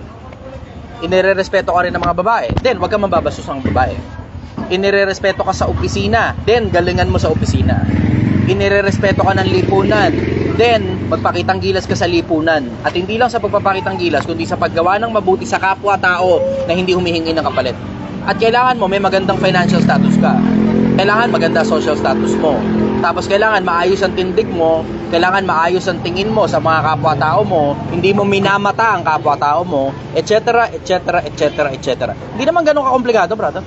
Inirerespeto ka rin ng mga babae. Then, wag kang mababastos ng babae. Inirerespeto ka sa opisina. Then, galingan mo sa opisina. Inirerespeto ka ng lipunan. Then, magpakitang gilas ka sa lipunan. At hindi lang sa pagpapakitang gilas, kundi sa paggawa ng mabuti sa kapwa-tao na hindi humihingi ng kapalit. At kailangan mo may magandang financial status ka. Kailangan maganda social status mo. Tapos kailangan maayos ang tindig mo, kailangan maayos ang tingin mo sa mga kapwa-tao mo, hindi mo minamata ang kapwa-tao mo, etc., etc., etc., etc. Hindi naman ganun kakomplikado, brother.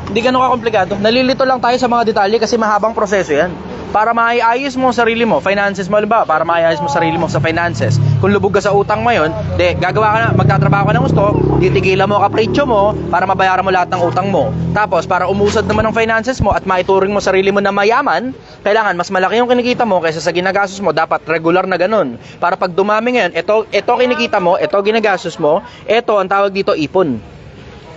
Hindi ganun ka-komplikado. Nalilito lang tayo sa mga detalye kasi mahabang proseso yan. Para maiayos mo ang sarili mo, finances mo, ba? Para maiayos mo sarili mo sa finances. Kung lubog ka sa utang ngayon, gagawa ka na, magtatrabaho ka ng gusto, titigilan mo kapritsyo mo para mabayaran mo lahat ng utang mo. Tapos, para umusad naman ang finances mo at maituring mo sarili mo na mayaman, kailangan mas malaki yung kinikita mo kaysa sa ginagastos mo, dapat regular na ganun. Para pag dumami ngayon, ito kinikita mo, ito ginagastos mo, ito ang tawag dito ipon.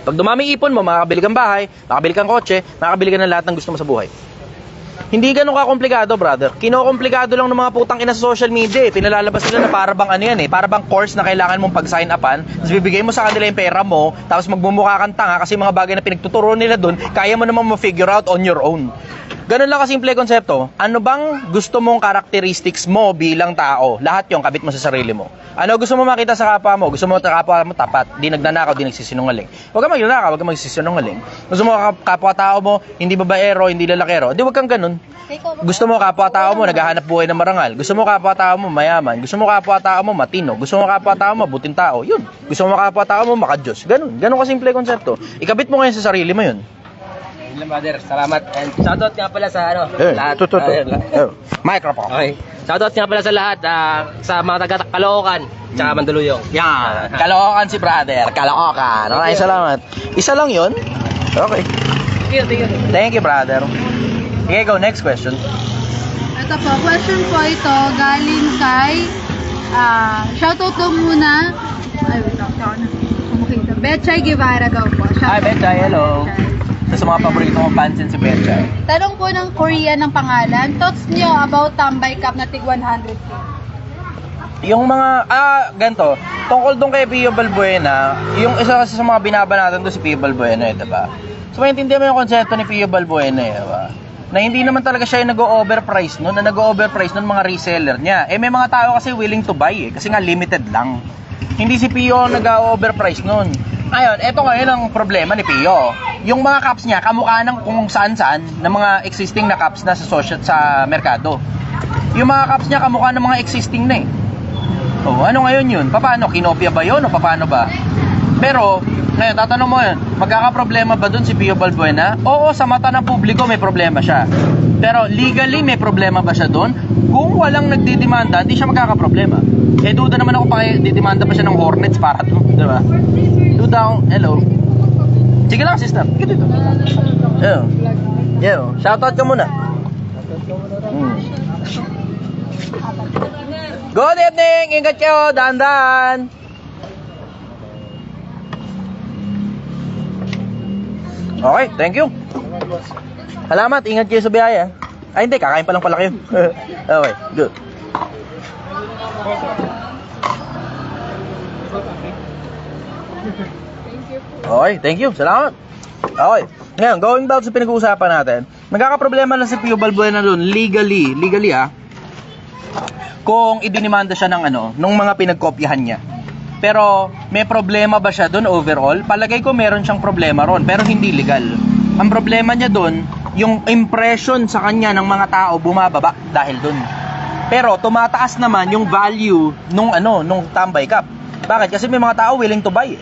Pag dumami ipon mo, makakabili kang bahay, makakabili kang kotse, makakabili ka ng lahat ng gusto mo sa buhay. Hindi ganun ka-komplikado, brother. Kino-komplikado lang ng mga putang ina sa social media. Pinalalabas nila na para bang ano yan para bang course na kailangan mong pag-sign upan. Tapos bibigay mo sa kanila yung pera mo, tapos magmumukha kang tanga kasi mga bagay na pinagtuturo nila doon, kaya mo namang ma-figure out on your own. Ganun lang kasimple konsepto. Ano bang gusto mong characteristics mo bilang tao? Lahat yung kabit mo sa sarili mo. Ano gusto mo makita sa kapwa mo? Gusto mo kapwa mo tapat, di nagnanakaw, di nagsisinungaling. Huwag kang magnanakaw, huwag kang magsisinungaling. Gusto mo kapwa-tao mo, hindi babaero, hindi lalakero, di huwag kang ganun. Gusto mo kapwa-tao mo, naghahanap buhay ng marangal. Gusto mo kapwa-tao mo, mayaman. Gusto mo kapwa-tao mo, matino. Gusto mo kapwa-tao mo, mabuting tao. Yun. Gusto mo kapwa-tao mo, makadiyos. Ganun. Ganun kasimple konsepto. Ikabit mo ngayon sa sarili mo yun. Yun lang, brother. Salamat. And shoutout nga pala sa lahat. Microphone. Okay. Shoutout nga pala sa lahat, sa mga taga-Caloocan, tsaka Mandaluyong. Yan. Kalookan si brother. Kalookan. Maraming salamat. Isa lang yun? Okay. Thank you, brother. Okay, go. Next question. Ito po, question po ito, galing kay, shoutout daw muna, ay wait lang, kumukita, Betchay Guevara daw po. Hi, Betchay. Hello. Sa mga paborito mong pansin si Betchay. Tanong po ng Korean ng pangalan, thoughts niyo about Tambay Cup na tig 100K? Yung mga, ganito, tungkol doon kay Pio Balbuena, yung isa kasi sa mga binabanatan doon si Pio Balbuena, diba? So, maintindihan mo yung konsepto ni Pio Balbuena, diba? Na hindi naman talaga siya yung nag-o-overprice nun, na nag-o-overprice nun mga reseller niya. May mga tao kasi willing to buy kasi nga limited lang. Hindi si Pio nag-o-overprice nun. Ngayon, eto ngayon ang problema ni Pio. Yung mga cups niya, kamukha ng kung saan-saan ng mga existing na cups na sa merkado. Yung mga cups niya, kamukha ng mga existing na ano ngayon yun? Paano? Kinopia ba yun o paano ba? Pero, ngayon, tatanong mo yun, magkakaproblema ba dun si Pio Balbuena? Oo, sa mata ng publiko may problema siya. Pero legally may problema ba siya dun? Kung walang nagdidemanda, hindi siya magkakaproblema. Duda naman ako pa didemanda pa siya ng Hornets para to, di ba? Duda, hello. Sige lang, sister. Dito. Yo. Shoutout ka muna. Good evening! Ingat kayo! Dahan-dahan! Okay, thank you. Salamat, ingat kayo sa biyaya. Ay hindi, kakain pa lang pala kayo. Okay, good. Okay, thank you. Salamat. Okay. Ngayon, going back sa pinag-uusapan natin, nagkakaproblema lang si Pio Balbuena doon legally kung idinimanda siya ng nung mga pinagkopyahan niya. Pero may problema ba siya doon overall? Palagay ko meron siyang problema ron, pero hindi legal. Ang problema niya doon, yung impression sa kanya ng mga tao bumababa dahil doon. Pero tumataas naman yung value nung Tambay Cup. Bakit? Kasi may mga tao willing to buy.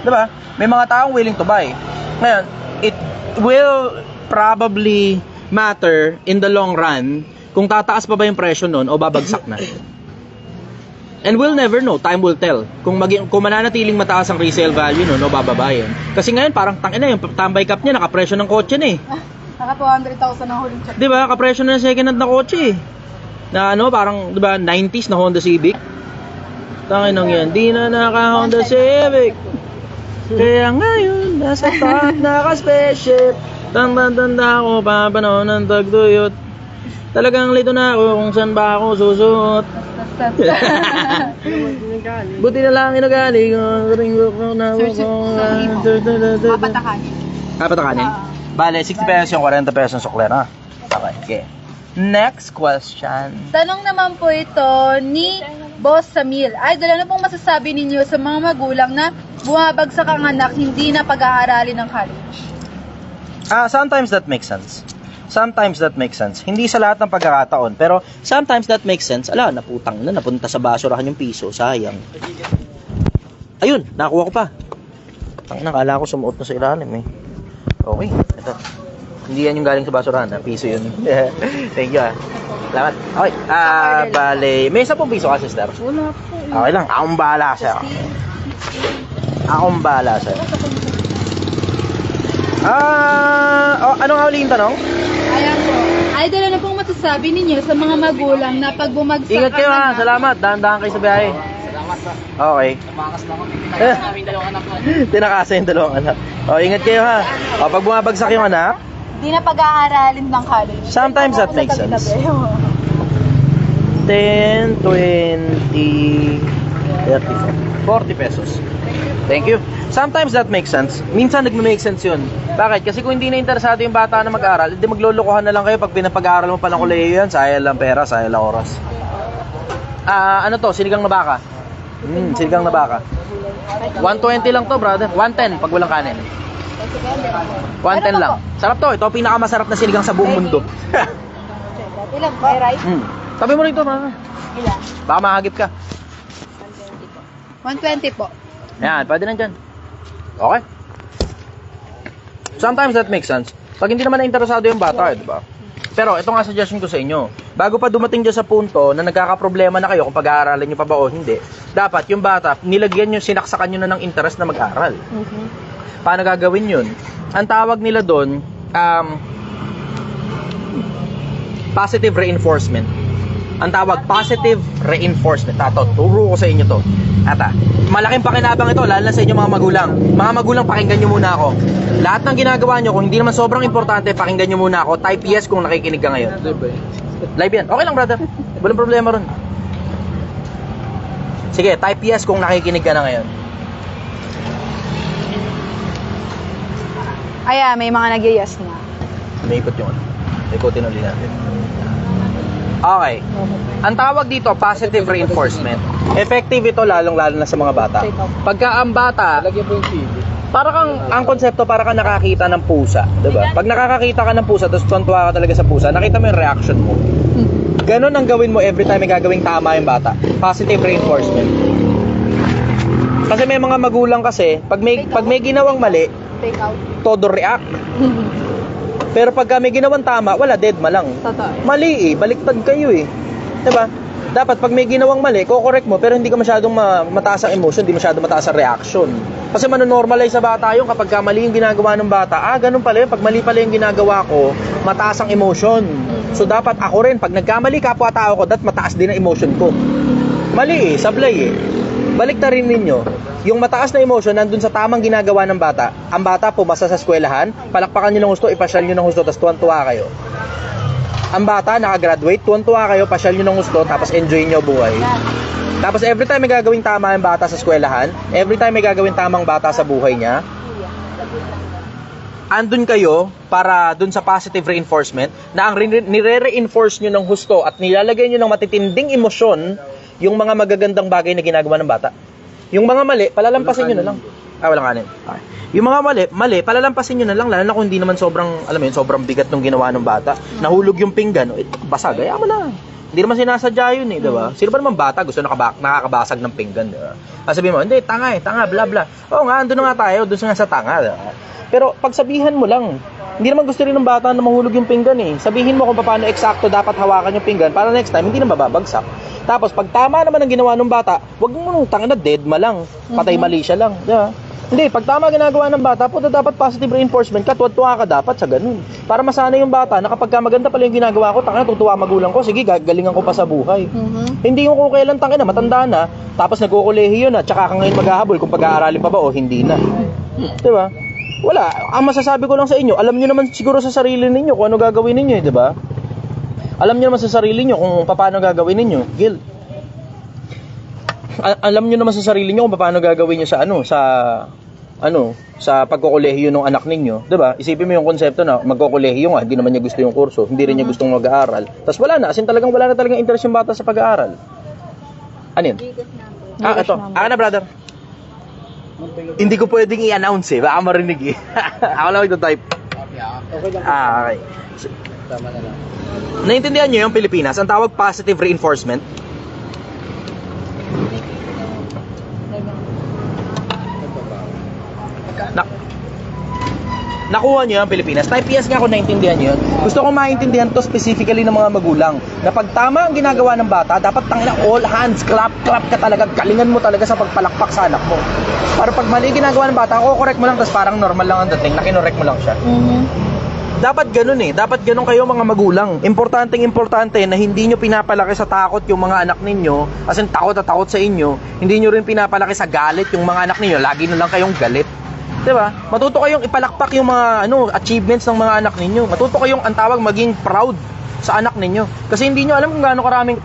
'Di ba? May mga tao willing to buy. Ngayon, it will probably matter in the long run kung tataas pa ba yung presyo noon o babagsak na. And we'll never know, time will tell. Kung mananatiling mataas ang resale value no bababa yun. Kasi ngayon parang tangina yung Tambay Cup niya nakapresyo ng kotse na Naka 200,000 ang huling check. 'Di ba? Nakapresyo na ng second hand na kotse Na parang 'di ba 90s na Honda Civic. Tanginang yan, di na naka Honda Civic. Kaya ngayon nasa top naka-spaceship. Tanda ko pa panahon ng tagtuyot. Talagang lito na ako kung saan ba ako susuot. Buti na lang inagali ko. Kapatakanin? Bale, 60 pesos yung 40 pesos yung suklera. Okay. Next question. Tanong naman po ito ni Boss Samil. Idol, ano pong masasabi ninyo sa mga magulang na bumabagsak ang anak, hindi na pag-aaralin ng college? Sometimes that makes sense. Hindi sa lahat ng pagkakataon, pero sometimes that makes sense. Naputang na, napunta sa basurahan yung piso, sayang. Ayun, nakuha ko pa. Tangina, kala ko sumuot na sa ilalim Okay, ito. Hindi yan yung galing sa basurahan, ha? Piso yun. Thank you, ha. Salamat. Okay, bale, may 10 piso ka, sister. Wala po. Okay lang, akong bahala sa'yo. Akong bahala sa'yo. Ano nga ulit yung tanong? Ayan po. Idol, ano pong masasabi ninyo sa mga magulang na pag bumagsak Ingat kayo, ang ha. anak? Salamat. Dahan-dahan kayo sa biyahe. Okay. Tinakasa yung dalawang anak. O, ingat kayo, ha. O, pag bumabagsak yung anak, Di na pag-aaralin ng college. Sometimes that makes sense. 10, 20, 30, 40 pesos. Thank you. Sometimes that makes sense. Minsan nagme-make sense yun. Bakit? Kasi kung hindi na interesado yung bata na mag-aral, hindi maglolokohan na lang kayo pag pinapag-aaral mo pa ng kolehiyo yan. Sayang lang pera, sayang lang oras. Ano to? Sinigang na baka? Sinigang na baka. 120 lang to, brother. 110 pag walang kanin. 110 lang. Sarap to. Ito ang pinakamasarap na sinigang sa buong mundo. Ilan? May rice? Tabi mo rito, brother. Ilan? Baka mahagip ka. 120 po. Yan, pwede na dyan. Okay. Sometimes that makes sense. Pag hindi naman na-interesado yung bata, di ba? Pero ito nga suggestion ko sa inyo. Bago pa dumating dyan sa punto na nagkakaproblema na kayo kung pag-aaralan nyo pa ba o hindi, dapat yung bata, nilagyan nyo, sinaksakan nyo na ng interest na mag-aral. Paano gagawin yun? Ang tawag nila doon, positive reinforcement. Ang tawag, positive reinforcement. Turo ko sa inyo to. Malaking pakinabang ito, lalo na sa inyo mga magulang. Mga magulang, pakinggan nyo muna ako. Lahat ng ginagawa nyo, kung hindi naman sobrang importante, pakinggan nyo muna ako. Type yes kung nakikinig ka ngayon. Live yan. Okay lang, brother. Walang problema ron. Sige, type yes kung nakikinig ka na ngayon. May mga nag-yes na. Naikot yung ano. Ikutin ulit natin. Okay. Ang tawag dito, positive reinforcement. Effective ito lalong-lalo na sa mga bata. Pagka ang bata, para kang, ang konsepto, para kang nakakita ng pusa. Diba? Pag nakakakita ka ng pusa, tapos tuwan-tuwa ka talaga sa pusa, nakita mo yung reaction mo. Ganon ang gawin mo every time may gagawing tama yung bata. Positive reinforcement. Kasi may mga magulang kasi, pag may ginawang mali, Take out. todo react. Pero pagka may ginawang tama, wala, deadma lang. Totoo. Mali baliktad kayo Diba? Dapat pag may ginawang mali, ko-correct mo, pero hindi ka masyadong mataas ang emotion, hindi masyadong mataas ang reaction. Kasi manonormalize sa bata yung kapag mali yung ginagawa ng bata, ganun pala yun, pag mali pala yung ginagawa ko, mataas ang emotion. So dapat ako rin, pag nagkamali kapwa-tao ko, dapat mataas din ang emotion ko. Mali sablay Balik na rin ninyo, yung mataas na emotion nandun sa tamang ginagawa ng bata. Ang bata pumasa sa eskwelahan, palakpakan nyo ng gusto, ipasyal nyo ng gusto, tapos tuwan-tuwa kayo. Ang bata nakagraduate, tuwan-tuwa kayo, pasyal nyo ng gusto, tapos enjoy nyo buhay. Tapos every time may gagawing tama yung bata sa eskwelahan, every time may gagawing tamang bata sa buhay niya, andun kayo para dun sa positive reinforcement na ang nire-reinforce nyo ng husto at nilalagay nyo ng matitinding emosyon yung mga magagandang bagay na ginagawa ng bata. Yung mga mali, palalampasin nyo na lang. Walang kanin. Okay. Yung mga mali, palalampasin nyo na lang, lalo na kung hindi naman sobrang, alam mo yun, sobrang bigat ng ginawa ng bata. Nahulog yung pinggan, basag, mo na. Hindi naman sinasadya yun diba? Sino ba naman bata gusto nakakabasag ng pinggan, diba? Sabihin mo, hindi, tanga, bla bla. Oo nga, andun na nga tayo, doon nga sa tanga, diba? Pero pagsabihan mo lang, hindi naman gusto rin ng bata na mahulog yung pinggan Sabihin mo kung paano eksakto dapat hawakan yung pinggan para next time hindi na mababagsak. Tapos pag tama naman ang ginawa ng bata, wag mo tangina deadma lang, patay mali siya lang, di ba? Hindi, pag tama ginagawa ng bata, dapat positive reinforcement ka, tuwa ka dapat sa ganun. Para masanay yung bata na kapag maganda pala yung ginagawa ko, tangina tutuwa magulang ko, sige gagalingan ko pa sa buhay. Hindi yung kung kailan tangina matanda na, tapos nagko-kolehiyo na, tsaka ka ngayon maghahabol kung pag-aaralin pa ba o hindi na. Di ba? Wala, ang masasabi ko lang sa inyo, alam niyo naman siguro sa sarili ninyo kung ano gagawin ninyo, di ba? Alam niyo naman sa sarili niyo kung paano gagawin ninyo, Gil. Alam niyo naman sa sarili niyo kung paano gagawin niyo sa pagkokolehiyo ng anak ninyo, 'di ba? Isipin mo yung konsepto na magkokolehiyo nga, hindi naman niya gusto yung kurso, hindi rin niya gustong mag-aaral. Tapos wala na talagang interest yung bata sa pag-aaral. Ano yun? Ito. Na brother. Hindi ko pwedeng i-announce baka marinig Ako lang ito-type. Okay. Tama na lang. Naintindihan niyo yung Pilipinas, ang tawag positive reinforcement. Nakuha nyo yan, Pilipinas. Type yes nga kung naintindihan nyo yun. Gusto kong maintindihan to specifically ng mga magulang. Na pag tama ang ginagawa ng bata, dapat tangina all hands, clap ka talaga. Galingan mo talaga sa pagpalakpak sa anak mo. Para pag mali ginagawa ng bata, correct mo lang, tapos parang normal lang ang dating, nakinorek mo lang siya. Dapat ganun eh. Dapat ganun kayo mga magulang. Importante na hindi nyo pinapalaki sa takot yung mga anak ninyo. As in, takot at takot sa inyo. Hindi nyo rin pinapalaki sa galit yung mga anak ninyo. Lagi na lang kayong galit. Diba? Matuto kayong ipalakpak yung mga achievements ng mga anak ninyo. Matuto kayong ang tawag maging proud sa anak ninyo. Kasi hindi nyo alam kung gaano karaming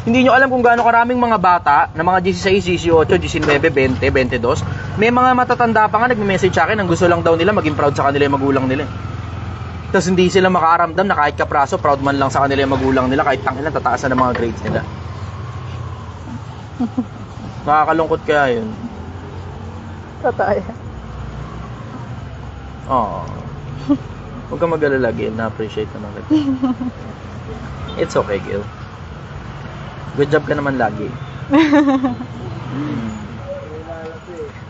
hindi nyo alam kung gaano karaming mga bata na mga 16, 18, 19, 20, 22. May mga matatanda pa nga nagme-message sa akin ang gusto lang daw nila maging proud sa kanila yung magulang nila. Tapos hindi sila makaramdam na kahit kapraso proud man lang sa kanila yung magulang nila kahit tangina tataasan ng mga grades nila. Nakakalungkot kaya yun. Totoo yan. Oo. Huwag kang mag-alala, Gil. Na-appreciate naman kita. It's okay, Gil. Good job ka naman lagi.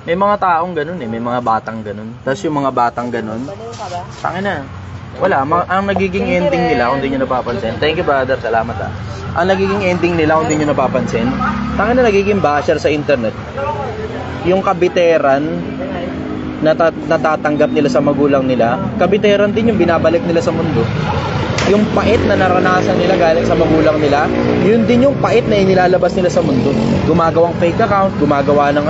May mga taong ganun eh. May mga batang ganun. Tapos yung mga batang ganun, tangin na. Wala. Ang nagiging ending nila, kung di nyo napapansin. Thank you, brother. Salamat ah. Ang nagiging ending nila, kung di nyo napapansin, tangin na nagiging basher sa internet. Yung kabiteran natatanggap nila sa magulang nila, kabiteran din yung binabalik nila sa mundo. Yung pait na naranasan nila galing sa magulang nila, yun din yung pait na inilalabas nila sa mundo. Gumagawang fake account, gumagawa ng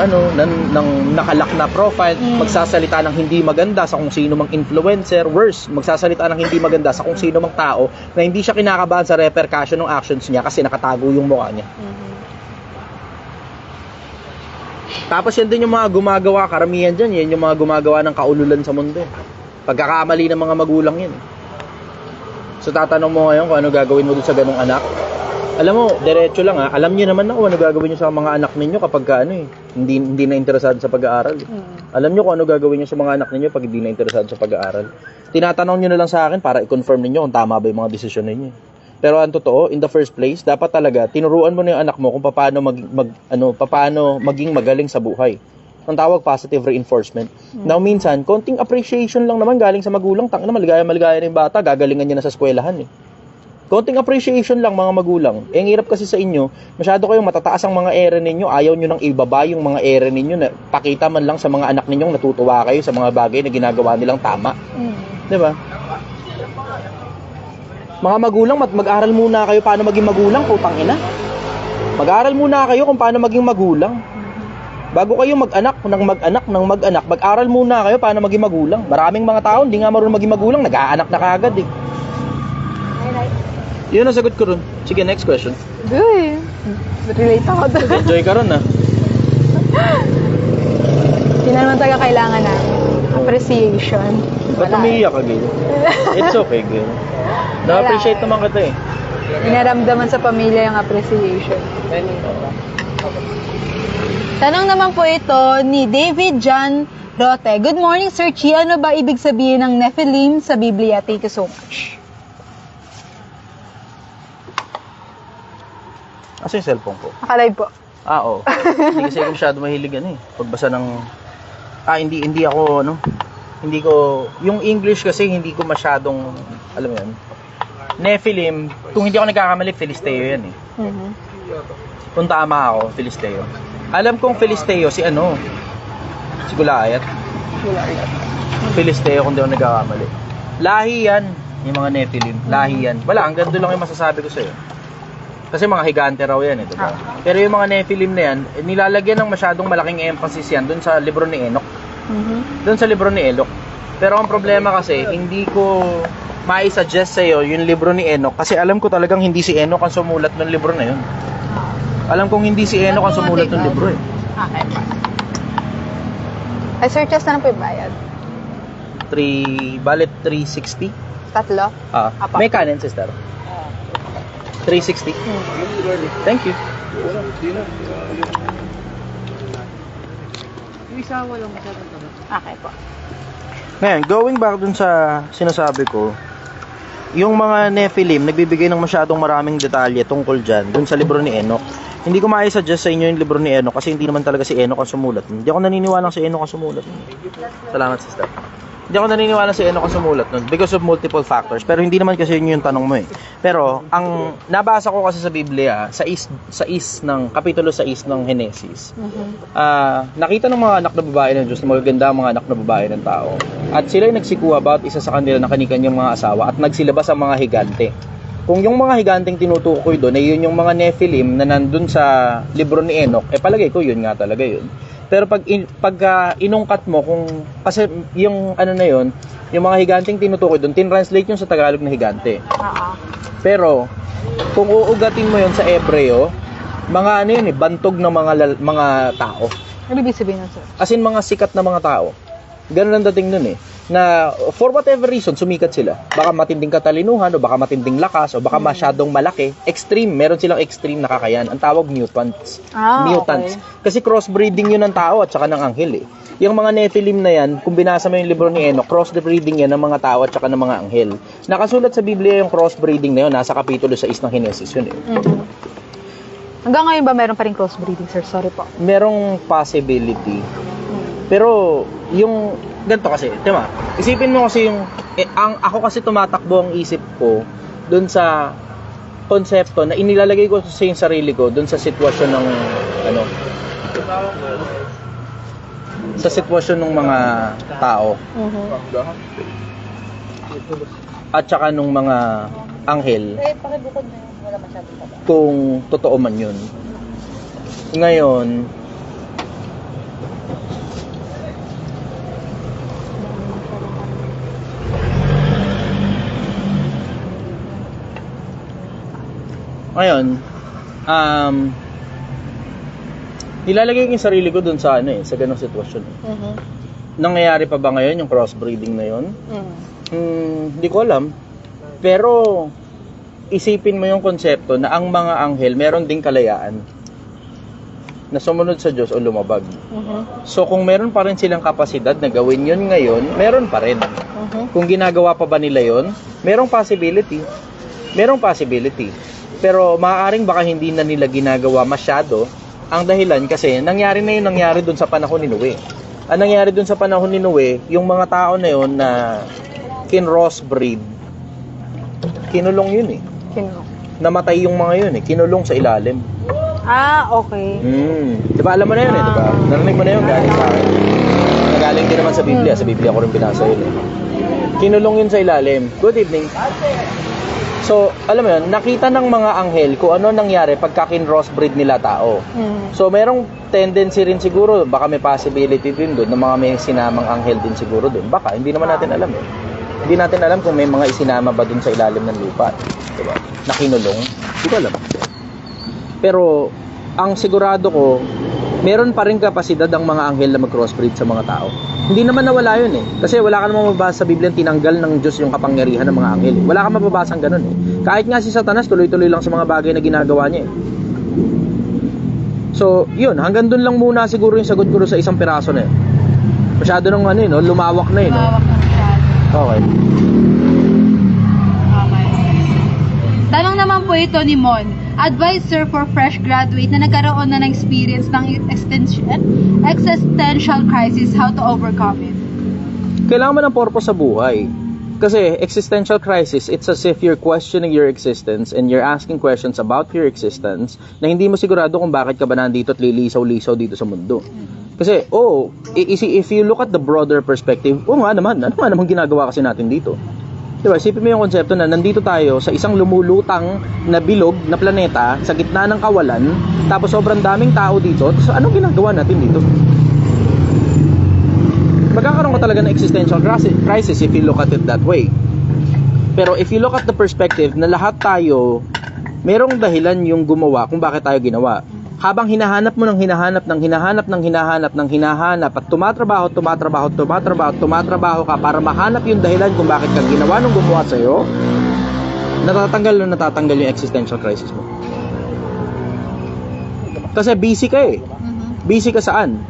ng nakalock na profile, magsasalita ng hindi maganda sa kung sino mang influencer, worse, magsasalita ng hindi maganda sa kung sino mang tao na hindi siya kinakabahan sa repercussion ng actions niya kasi nakatago yung mukha niya. Tapos yan din yung mga gumagawa, karamihan dyan, yan yung mga gumagawa ng kaululan sa mundo. Pagkakamali ng mga magulang yan. So tatanong mo ngayon kung ano gagawin mo dun sa ganong anak. Alam mo, diretso lang ha, alam niyo naman na kung ano gagawin niyo sa mga anak ninyo kapag hindi na interesado sa pag-aaral. Alam niyo kung ano gagawin niyo sa mga anak ninyo pag hindi na interesado sa pag-aaral. Tinatanong niyo na lang sa akin para i-confirm ninyo kung tama ba yung mga desisyon ninyo. Pero ang totoo, in the first place, dapat talaga tinuruan mo na yung anak mo kung paano paano maging magaling sa buhay. Ang tawag positive reinforcement. Now minsan, konting appreciation lang naman galing sa magulang, tangina maligaya na yung bata, gagalingan niya na sa eskwelahan eh. Konting appreciation lang mga magulang. Eh, ang hirap kasi sa inyo, masyado kayong matataas ang mga ere ninyo, ayaw nyo nang ibaba yung mga ere ninyo na pakita man lang sa mga anak ninyong natutuwa kayo sa mga bagay na ginagawa nilang tama. 'Di ba? Mga magulang, mag-aral muna kayo paano maging magulang, putang ina. Mag-aral muna kayo kung paano maging magulang. Bago kayo mag-anak, mag-aral muna kayo paano maging magulang. Maraming mga tao, hindi nga marunong maging magulang, nag-aanak na kaagad eh. Yun ang sagot ko ron. Sige, next question. Uy, relate ako doon. Enjoy ka ron ah. Hindi na naman talaga kailangan na appreciation. Ba't umiiyak ka, Gil? It's okay, Gil. Na-appreciate naman kita eh. Inaramdaman sa pamilya yung appreciation. Tanong naman po ito ni David John Rote. Good morning, Sir Chi. Ano ba ibig sabihin ng Nephilim sa Biblia? Thank you so much. Asa yung cellphone ko? Nakalive po. Oo. Hindi kasi ako masyado mahilig pagbasa ng... hindi ako, hindi ko... Yung English kasi hindi ko masyadong... Alam mo yan? Nephilim, kung hindi ako nagkakamali, Filisteo yan eh. Kung tama ako, Filisteo. Alam kong Filisteo si Goliath. Filisteo kung di ako nagkakamali. Lahi yan, yung mga Nephilim. Lahi yan. Wala, ang ganda lang yung masasabi ko sa'yo. Kasi mga higante raw yan eh, diba? Pero yung mga Nephilim na yan, nilalagyan ng masyadong malaking emphasis yan dun sa libro ni Enoch. Dun sa libro ni Enoch. Pero ang problema kasi, hindi ko mai-suggest sa'yo yung libro ni Enoch kasi alam ko talagang hindi si Enoch ang sumulat ng libro na yun. Alam kong hindi si Enoch ang sumulat ng libro eh. Okay pa. Ay, Sir Chess na lang po yung bayad. 360? Tatlo? May kanin, sister. 360? Thank you. Okay po. Ngayon, going back dun sa sinasabi ko, yung mga Nephilim, nagbibigay ng masyadong maraming detalye tungkol dyan, dun sa libro ni Enoch. Hindi ko mai-suggest sa inyo yung libro ni Enoch kasi hindi naman talaga si Enoch ang sumulat. Hindi ako naniniwala si Enoch ang sumulat. Salamat, sister. Hindi ako naniniwala si Enoch ang sumulat nun because of multiple factors. Pero hindi naman kasi yun yung tanong mo eh. Pero ang nabasa ko kasi sa Biblia, sa is ng kapitulo 6 ng Genesis. Nakita ng mga anak na babae ng Diyos, na magaganda ang mga anak na babae ng tao. At sila ay nagsikuha about isa sa kanila na kanikanyang mga asawa at nagsilabas ang mga higante. Kung yung mga higanteng tinutukoy doon ay yun yung mga Nephilim na nandun sa libro ni Enoch, palagay ko yun nga talaga yun. Pero pag inungkat mo kung kasi yung ano na yun, yung mga higanteng tinutukoy doon, tinranslate yung sa Tagalog na higante. Pero kung uugatin mo yun sa Hebreo, mga ano yun bantog ng mga tao. Ano ibig sabihin nun, sir? As in mga sikat na mga tao. Ganun ang dating nun na for whatever reason sumikat sila. Baka matinding katalinuhan o baka matinding lakas o baka masyadong malaki. Extreme, meron silang extreme na kakayahan. Ang tawag mutants. Mutants. Okay. Kasi crossbreeding yun ng tao at saka ng anghel Yung mga Nephilim na yan, kung binasa mo yung libro ni Enoch, crossbreeding yan ng mga tao at saka ng mga anghel. Nakasulat sa Biblia yung crossbreeding na yun, nasa kapitulo 6 ng Genesis yun Hanggang ngayon ba meron pa rin crossbreeding, sir? Sorry po. Merong possibility. Pero yung ganito kasi, diba? Isipin mo kasi yung ako kasi tumatakbo ang isip ko doon sa konsepto na inilalagay ko sa yung sarili ko doon sa sitwasyon ng sa sitwasyon ng mga tao. At saka nung mga anghel. Kung totoo man yun. Ngayon, nilalagay ko yung sarili ko dun sa sa ganong sitwasyon. Nangyayari pa ba ngayon yung crossbreeding na yun? Hindi ko alam. Pero isipin mo yung konsepto na ang mga anghel meron ding kalayaan na sumunod sa Diyos o lumabag. So kung meron pa rin silang kapasidad na gawin yun ngayon, meron pa rin. Kung ginagawa pa ba nila yun, merong possibility. Pero maaaring baka hindi na nila ginagawa masyado. Ang dahilan kasi nangyari na yung nangyari dun sa panahon ni Noe. Ang nangyari dun sa panahon ni Noe, yung mga tao na yun na kin-crossbreed, kinulong yun Namatay yung mga yun kinulong sa ilalim. Okay. Diba alam mo na yun diba? Narinig mo na yun galing sa akin. Nagaling din naman sa Biblia. Sa Biblia ko rin binasa yun Kinulong yun sa ilalim. Good evening. So, alam mo yun, nakita ng mga anghel kung ano nangyari pagka kin-crossbreed nila tao. So, merong tendency rin siguro, baka may possibility din doon, ng mga may sinamang anghel din siguro doon. Baka, hindi naman natin alam Hindi natin alam kung may mga isinama ba doon sa ilalim ng lupa. Diba? Na kinulong. Hindi ko alam. Pero, ang sigurado ko, meron pa rin kapasidad ang mga anghel na mag-crossbreed sa mga tao. Hindi naman nawala yun Kasi wala ka namang mababasa sa Biblia tinanggal ng Diyos yung kapangyarihan ng mga anghel Wala ka mababasa ng ganun Kahit nga si Satanas tuloy-tuloy lang sa mga bagay na ginagawa niya So, yun, hanggang dun lang muna siguro yung sagot ko sa isang piraso na yun. Masyado nung lumawak na Okay. Tanong naman po ito ni Mon. Advisor for fresh graduate na nagkaroon na ng experience ng existential crisis, how to overcome it? Kailangan mo ng purpose sa buhay. Kasi existential crisis, it's as if you're questioning your existence and you're asking questions about your existence na hindi mo sigurado kung bakit ka ba nandito at lilisaw-lisaw dito sa mundo. Kasi, if you look at the broader perspective, ano nga naman ginagawa kasi natin dito? Diba, isipin mo yung konsepto na nandito tayo sa isang lumulutang na bilog na planeta sa gitna ng kawalan, tapos sobrang daming tao dito, so anong ginagawa natin dito? Magkakaroon ka talaga ng existential crisis if you look at it that way. Pero if you look at the perspective na lahat tayo, merong dahilan yung gumawa kung bakit tayo ginawa. Habang hinahanap mo ng hinahanap at tumatrabaho ka para mahanap yung dahilan kung bakit ka ginawa nung gumawa sa'yo, natatanggal yung existential crisis mo. Kasi busy ka Busy ka saan?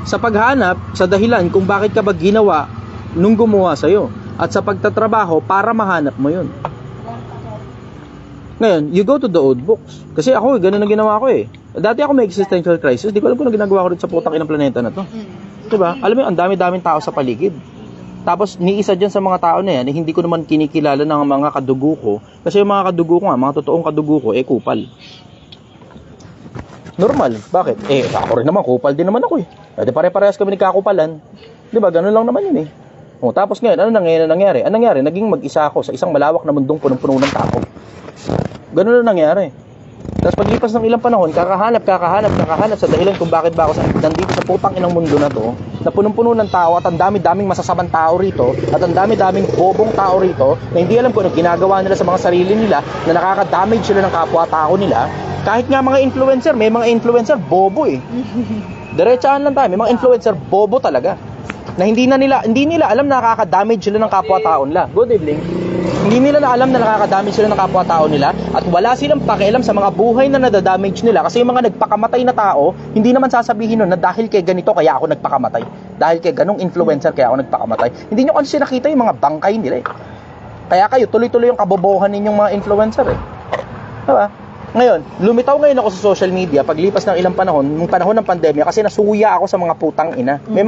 Sa paghanap sa dahilan kung bakit ka ba ginawa nung gumawa sa'yo. At sa pagtatrabaho para mahanap mo yun. Ngayon, you go to the old books. Kasi ako, ganun ang ginawa ko Dati ako may existential crisis. Di ko alam kung ano ginagawa ko rin sa putang inang planeta na to. Diba? Alam mo yun, ang dami-daming tao sa paligid. Tapos, ni isa dyan sa mga tao na yan, hindi ko naman kinikilala ng mga kadugo ko. Kasi yung mga kadugo ko nga, mga totoong kadugo ko, kupal. Normal. Bakit? Ako rin naman, kupal din naman ako eh. Pwede pare-parehas kami nagkakupalan. Di ba? Ganun lang naman yun eh. Tapos ngayon, ano nangyari? Anong nangyari? Naging mag-isa ako sa isang malawak na mundong punong-puno ng tao. Ganun na nangyari. Tapos paglipas ng ilang panahon, kakahanap sa dahilan kung bakit ba ako nandito sa putang inang mundo na to, na punong-puno ng tao at ang dami-daming masasamang tao rito, at ang dami-daming bobong tao rito, na hindi alam kung ano ginagawa nila sa mga sarili nila, na nakaka-damage sila ng kapwa-tao nila. Kahit nga mga influencer, may mga influencer bobo eh. Diretsahan lang tayo, may mga influencer bobo talaga. Na hindi nila alam na nakaka-damage sila ng kapwa-tao nila. Good evening. Hindi nila na alam na nakaka-damage sila ng kapwa-tao nila at wala silang pakialam sa mga buhay na nadadamage nila kasi yung mga nagpakamatay na tao, hindi naman sasabihin nun na dahil kay ganito kaya ako nagpakamatay. Dahil kay ganong influencer kaya ako nagpakamatay. Hindi nyo kasi nakita yung mga bangkay nila eh. Kaya kayo, tuloy-tuloy yung kabobohan ninyong mga influencer eh. Diba? Ngayon, lumitaw ngayon ako sa social media paglipas ng ilang panahon, nung panahon ng pandemya kasi nasuya ako sa mga putang ina. May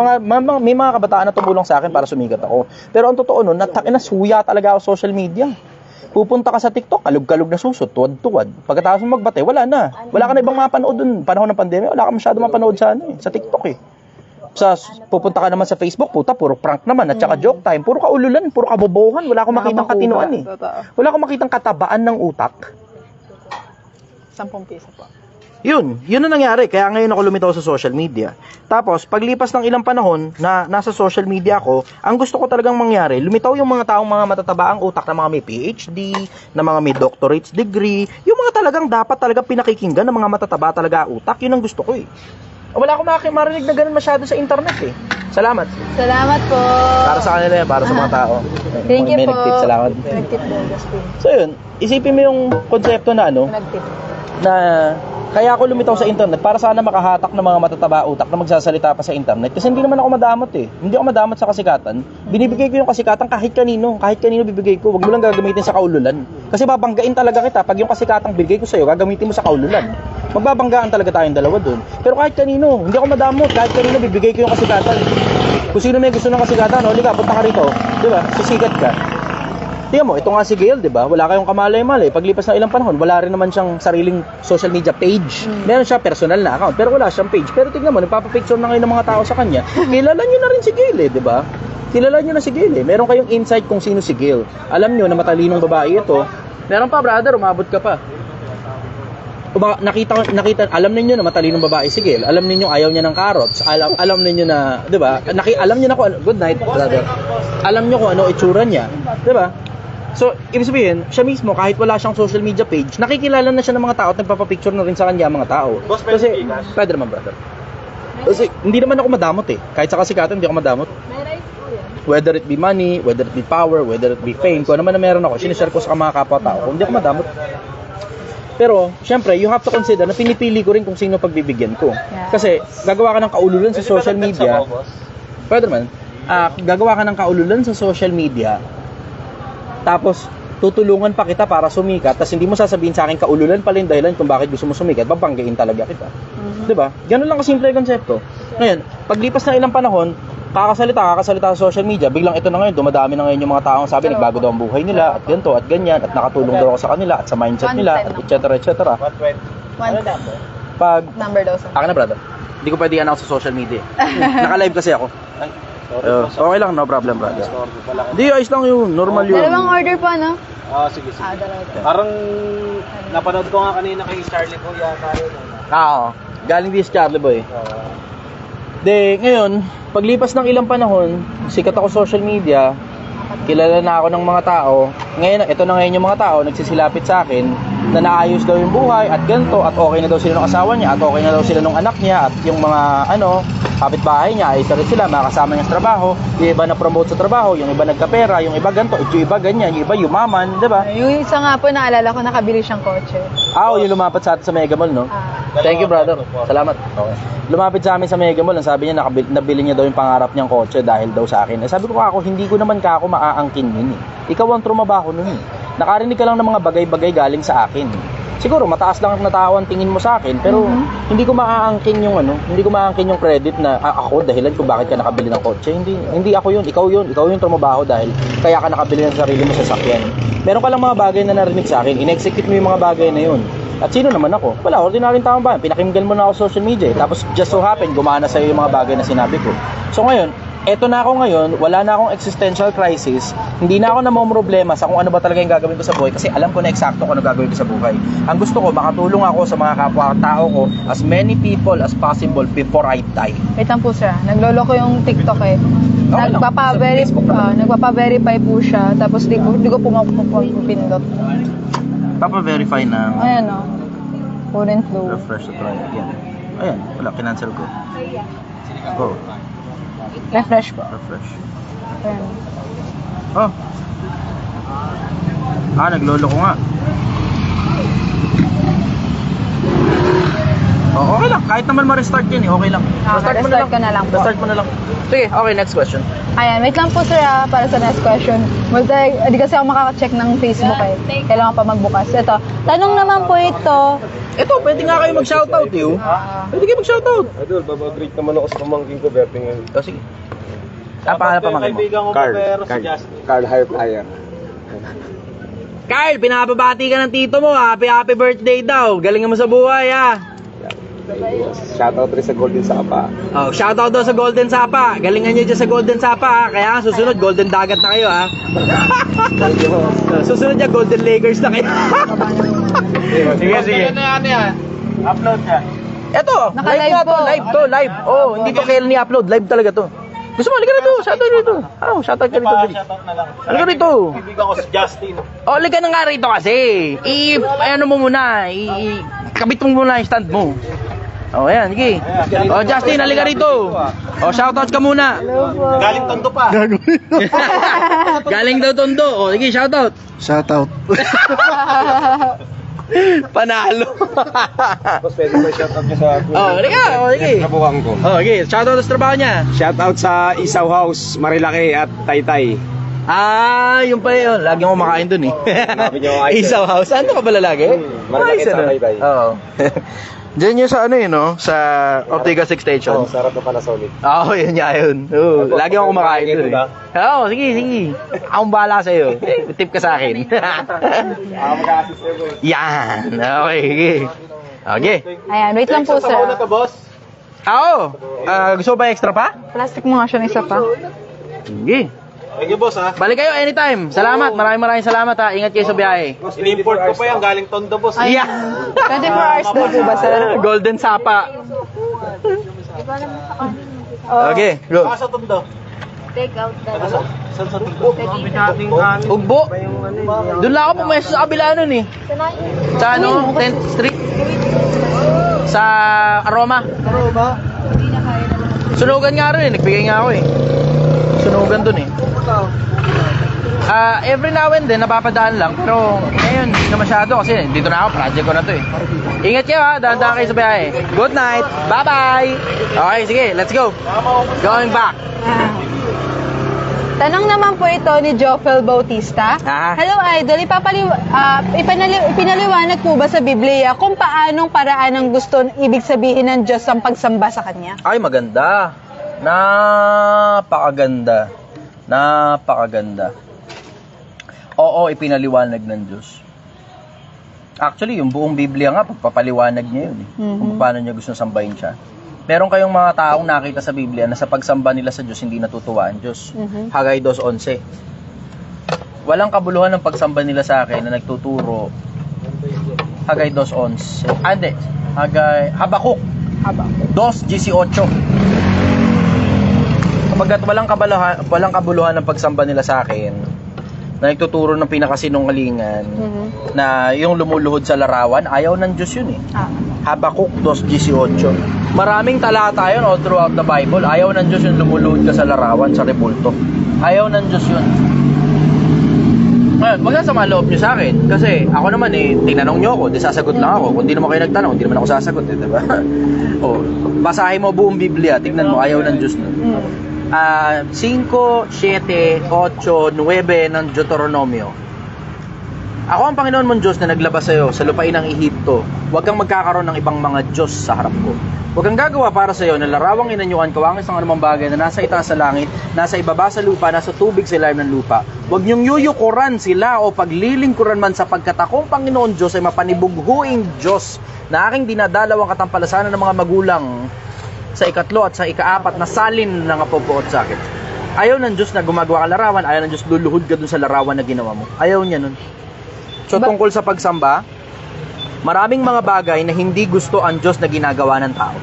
mga kabataan na tumulong sa akin para sumigat ako. Pero ang totoo nun, nasuya talaga ako sa social media. Pupunta ka sa TikTok, kalug-kalug na susot, tuwad-tuwad. Pagkatapos mo magbate, wala na. Wala ka na ibang mapanood dun. Panahon ng pandemya, wala ka masyado mapanood sa sa TikTok eh. Pupunta ka naman sa Facebook, puta, puro prank naman at saka joke time, puro kaululan, puro kabobohan, wala akong makitang katinuan eh. Wala akong makitang katabaan ng utak. 10 piso po. Yun ang nangyari. Kaya ngayon ako lumitaw sa social media. Tapos, paglipas ng ilang panahon na nasa social media ako, ang gusto ko talagang mangyari, lumitaw yung mga taong mga matataba ang utak na mga may PhD, na mga may doctorate degree, yung mga talagang dapat talaga pinakikinggan ng mga matataba talaga utak. Yun ang gusto ko eh. Wala akong marinig na ganun masyado sa internet eh. Salamat. Salamat po. Para sa kanila yan, para sa mga tao. Thank you may po. nag-tip, salamat. Nag-tip daw, Justin. So yun, isipin mo yung konsepto na Nag-tip. na kaya ako lumitaw sa internet para sana makahatak ng mga matataba utak na magsasalita pa sa internet kasi hindi naman ako madamot eh. Hindi ako madamot sa kasikatan. Binibigay ko yung kasikatan kahit kanino bibigay ko. Huwag mo lang gagamitin sa kaululan. Kasi babanggain talaga kita pag yung kasikatang bigay ko sa iyo, gagamitin mo sa kaululan. Magbabanggaan talaga tayong dalawa doon. Pero kahit kanino, hindi ako madamot. Kahit kanino bibigay ko yung kasikatan. Kung sino may gusto ng kasikatan, huli ka, punta ka rito. 'Di ba? Sisikat ka. Tingnan mo, ito nga si Gail, di ba? Wala kayong kamalay-malay. Paglipas ng ilang panahon, wala rin naman siyang sariling social media page. Meron siya personal na account, pero wala siyang page. Pero tingnan mo, nagpapapicture na ngayon ng mga tao sa kanya. Kilala niyo na rin si Gail eh, di ba? Kilala niyo na si Gail eh. Meron kayong insight kung sino si Gail. Alam niyo na matalinong babae ito. Meron pa, brother, umabot ka pa. Nakita, alam niyo na matalinong babae si Gail. Alam niyo ayaw niya ng carrots. Alam niyo na, 'di ba? Alam niyo na kung good night, brother. Alam niyo kung ano itsura niya, 'di ba? So, ibig sabihin, siya mismo kahit wala siyang social media page, nakikilala na siya ng mga tao at nagpapapicture na rin sa kanya mga tao. Kasi, pwede naman, brother. Kasi hindi naman ako madamot eh. Kahit sa kasikatan, hindi ako madamot. Whether it be money, whether it be power, whether it be fame, kung ano man na meron ako, sinishare ko sa mga kapwa-tao ko, hindi ako madamot. Pero, syempre, you have to consider na pinipili ko rin kung sino pagbibigyan ko. Kasi, gagawa ka ng kaululan sa social media. Pwede naman. Gagawa ka ng kaululan sa social media. Tapos, tutulungan pa kita para sumikat. Tapos, hindi mo sasabihin sa akin kaululan pala yung dahilan kung bakit gusto mo sumikat. Babanggain talaga kita. Diba? Ganun lang kasimple yung konsepto. Ngayon, paglipas ng ilang panahon, kakasalita sa social media, biglang ito na ngayon, dumadami na ngayon yung mga taong sabi, nagbago daw ang buhay nila, at ganito, at ganyan, at nakatulong daw ako sa kanila, at sa mindset nila, at etc. Pag, Number daw sa. akin na brother, hindi ko pwede i-announce sa social media. Naka-live kasi ako. Okay lang, no problem brother. Hindi, ayos lang yun, normal yun. Dalawang order po, no? Sige. Dalawa. Parang napanood ko nga kanina kay Charlie po yata yun. Oo, galing di si Charlie Boy. De, ngayon, paglipas ng ilang panahon, sikat ako social media, kilala na ako ng mga tao. Ngayon, ito na ngayon yung mga tao, nagsisilapit sa akin, na naayos daw yung buhay, at ganito, at okay na daw sila ng asawa niya, at okay na daw sila ng anak niya, at yung mga, kapitbahay niya, ayos na rin sila, makakasama niya sa trabaho, yung iba na-promote sa trabaho, yung iba nagkapera, yung iba ganito, yung iba ganyan, yung iba yumaman, di ba? Yung isa nga po, naalala ko, nakabili siyang kotse. Yung lumapat sa atin sa Mega Mall, no? Thank you, brother. Salamat. Okay. Lumapit sa amin sa Mega Mall, ang sabi niya, nabili niya daw yung pangarap niyang kotse dahil daw sa akin. Sabi ko ako, hindi ko naman ako maaangkin yun eh. Ikaw ang trumabaho nun eh. Nakarinig ka lang ng mga bagay-bagay galing sa akin. siguro mataas lang na tao ang tingin mo sa akin, pero hindi ko maaangkin yung credit na ako dahilan kung bakit ka nakabili ng kotse. Hindi ako yun, ikaw yung trumabaho dahil kaya ka nakabili ng sarili mo sa sasakyan. Meron ka lang mga bagay na narinig sa akin, in-execute mo yung mga bagay na yun. At sino naman ako? Wala, ordinaryong taong bayan. Pinakinggan mo na ako sa social media. Tapos just so happen, gumana sa'yo yung mga bagay na sinabi ko. So ngayon, eto na ako ngayon, wala na akong existential crisis, hindi na ako namomroblema sa kung ano ba talaga yung gagawin ko sa buhay kasi alam ko na eksakto kung ano gagawin ko sa buhay. Ang gusto ko, makatulong ako sa mga kapwa-tao ko, as many people as possible before I die. Wait lang po siya. Naglolo ko yung TikTok eh. Okay lang. Nagpapa-verify po siya. Tapos di ko pumapindot. Papa-verify na Ayan o. Current flow. refresh to try again. Ayan, wala, kinancel ko. Oh, Refresh po. refresh. Ayan. Oh. Naglolo ko nga. Oh, okay lang. Kahit naman ma-restart yan eh. Okay lang. Restart ka na lang po. Restart mo na lang. Sige, okay, next question. Ayan, wait lang po sir para sa next question. Hindi kasi ako makaka-check ng Facebook eh. Kailangan pa magbukas. Ito, tanong naman po ito. Ito, pwede nga kayo mag-shoutout yun. Pwede kayo mag-shoutout. Idol, babag-greet naman ako sa pamangkin ko, Berting. Oh, sige. Pangalan pa mga mo? Kaibigan ko Carl. pero si Justin. Carl Hire. Carl, pinapabati ka ng tito mo. Happy birthday daw. Galingan mo sa buhay Shoutout rin sa Golden Sapa. Oh, shoutout daw sa Golden Sapa. Galingan niyo dyan sa Golden Sapa Kaya susunod, Golden Dagat na kayo Susunod niya, Golden Lakers na kayo. Sige. Ano yan? Upload yan. Eto, Naka-live live nga to, po. live. Oh, hindi to kailan i-upload, live talaga to. Gusto mo, halika na to, shoutout dito. Shoutout ka dito. Shoutout na lang. Halika dito. Kaibigan ko si Justin. Oh, halika na nga rito kasi. Ano mo muna, kabit mo muna yung stand mo. Oh, ayan, sige. Oh, Justin, halika rito. Oh, shoutout ka muna. Galing Tondo pa. Galing daw Tondo. Oh, sige, shoutout. Shoutout. Panalo. Tapos pwede ba shoutout niya sa akin? Oh, halika. Oh, sige. Trabuhan ko. Oh, sige. Shoutout sa trabaho niya. Shoutout sa Isaw House, Marilaki at Taytay. Yung pala yun. Lagi akong kumakain dun eh. Hanapin niyo ako, Isaw House. Ano ka pala lagi? Marilaki Nice, at Taytay. Oo. Diyan yung sa no? Sa Ortigas Extension. Oh, sarap na Panasonic. Oo, yun nga yun. Lagi akong kumakain dun eh. Oo, sige. Akong bahala sa'yo. Tip ka sa akin. Mag-assist ko. Yan. Okay, sige. Okay. Ayan, wait lang po sir. Sabaw na to, boss. Gusto mo ba extra pa? Plastic mo nga siya ng isa pa. Sige. Thank you, boss ha. Balik kayo anytime. Salamat. Maraming salamat ha. Ingat kayo sa biyahe. In-import ko pa yan. Galing Tondo, boss. Ay, Yeah. 24 hours daw po ba sir? Golden Sapa. Okay, go. Sa Tondo. Take out Saan the sa Tondo? Ugbo. Doon lang ako pumesto sa kabila nun eh. Sa 10th Street. Sa Aroma. Sunugan nga rin eh. Nagbigay nga ako eh. Sunugan dun eh. Every now and then, napapadaan lang. Pero ngayon, hindi na masyado kasi dito na ako. Project ko na to eh. Ingat kayo ha. Dahan-dahan kayo sa biyahe. Good night. Bye-bye. Okay, sige. Let's go. Going back. Tanong naman po ito ni Jofel Bautista. Hello Idol, ipinaliwanag po ba sa Biblia kung paanong paraan ang gusto ibig sabihin ng Diyos ang pagsamba sa Kanya? Ay, maganda. Napakaganda. Oo, ipinaliwanag ng Diyos. Actually, yung buong Biblia nga, pagpapaliwanag niya yun. Kung paano niya gusto sambahin siya. Meron kayong mga taong nakita sa Biblia na sa pagsamba nila sa Diyos, hindi natutuwa ang Diyos. Hagay 2:11. Walang kabuluhan ng pagsamba nila sa akin na nagtuturo. Hagay 2:11. Habakuk 2:18. Kapag walang kabuluhan ng pagsamba nila sa akin, na nagtuturo ng pinakasinungalingan, na yung lumuluhod sa larawan, ayaw ng Diyos yun eh. Habakuk 2:18. Maraming talata yun all throughout the Bible. Ayaw ng Diyos yung lumuluhod ka sa larawan, sa rebulto. Ayaw ng Diyos yun. Ngayon, magkasama loob nyo sa akin. Kasi ako naman tinanong nyo ako, di sasagot lang ako. Kung di naman kayo nagtanong, hindi naman ako sasagot diba? Basahin mo buong Biblia, tignan mo, ayaw ng Diyos nun. 5, 7, 8, 9 ng Deuteronomio. Ako ang Panginoon mong Diyos na naglabas sa iyo sa lupain ng Ehipto. Huwag kang magkakaroon ng ibang mga Diyos sa harap ko. Huwag kang gagawa para sa iyo na larawang inanyuan, kawangis ng anumang bagay na nasa itaas sa langit, nasa ibaba sa lupa, nasa tubig sa ilalim ng lupa. Huwag niyong yuyukuran sila o paglilingkuran man, sapagkat akong Panginoon Diyos ay mapanibughuing Diyos na aking dinadalawang katampalasanan ng mga magulang sa ikatlo at sa ikaapat na salin ng apopoot sa akin. Ayaw ng Diyos na gumagawa ka larawan, ayaw ng Diyos luluhod ka dun sa larawan na ginawa mo. Ayaw niya nun. So tungkol sa pagsamba, maraming mga bagay na hindi gusto ang Diyos na ginagawa ng tao.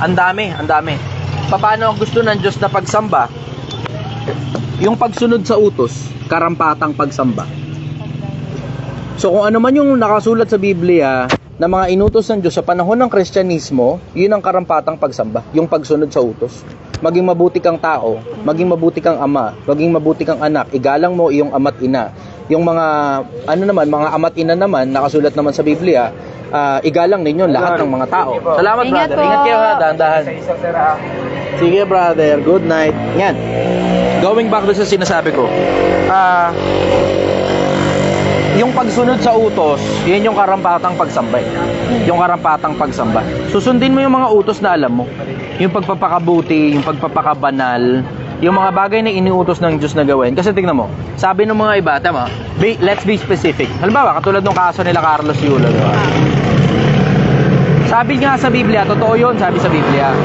Ang dami, ang dami. Paano ang gusto ng Diyos na pagsamba? Yung pagsunod sa utos, karampatang pagsamba. So kung ano man yung nakasulat sa Biblia na mga inutos ng Diyos sa panahon ng Kristyanismo, yun ang karampatang pagsamba, yung pagsunod sa utos. Maging mabuti kang tao, maging mabuti kang ama, maging mabuti kang anak, igalang mo iyong ama't ina. Yung mga mga ama't ina naman nakasulat naman sa Biblia, igalang ninyo lahat ng mga tao. Salamat, Ingat brother. po. Ingat kayo ha, dahan-dahan. Sige, brother. Good night. Yan. Going back to sa sinasabi ko. Yung pagsunod sa utos, yan yung karampatang pagsamba. Yung karampatang pagsamba. Susundin mo yung mga utos na alam mo. Yung pagpapakabuti, yung pagpapakabanal, yung mga bagay na iniutos ng Diyos na gawin. Kasi tingnan mo, sabi ng mga iba, tama, let's be specific. Halimbawa, katulad ng kaso nila Carlos Yulo, diba? Sabi nga sa Biblia, totoo yun, sabi sa Biblia,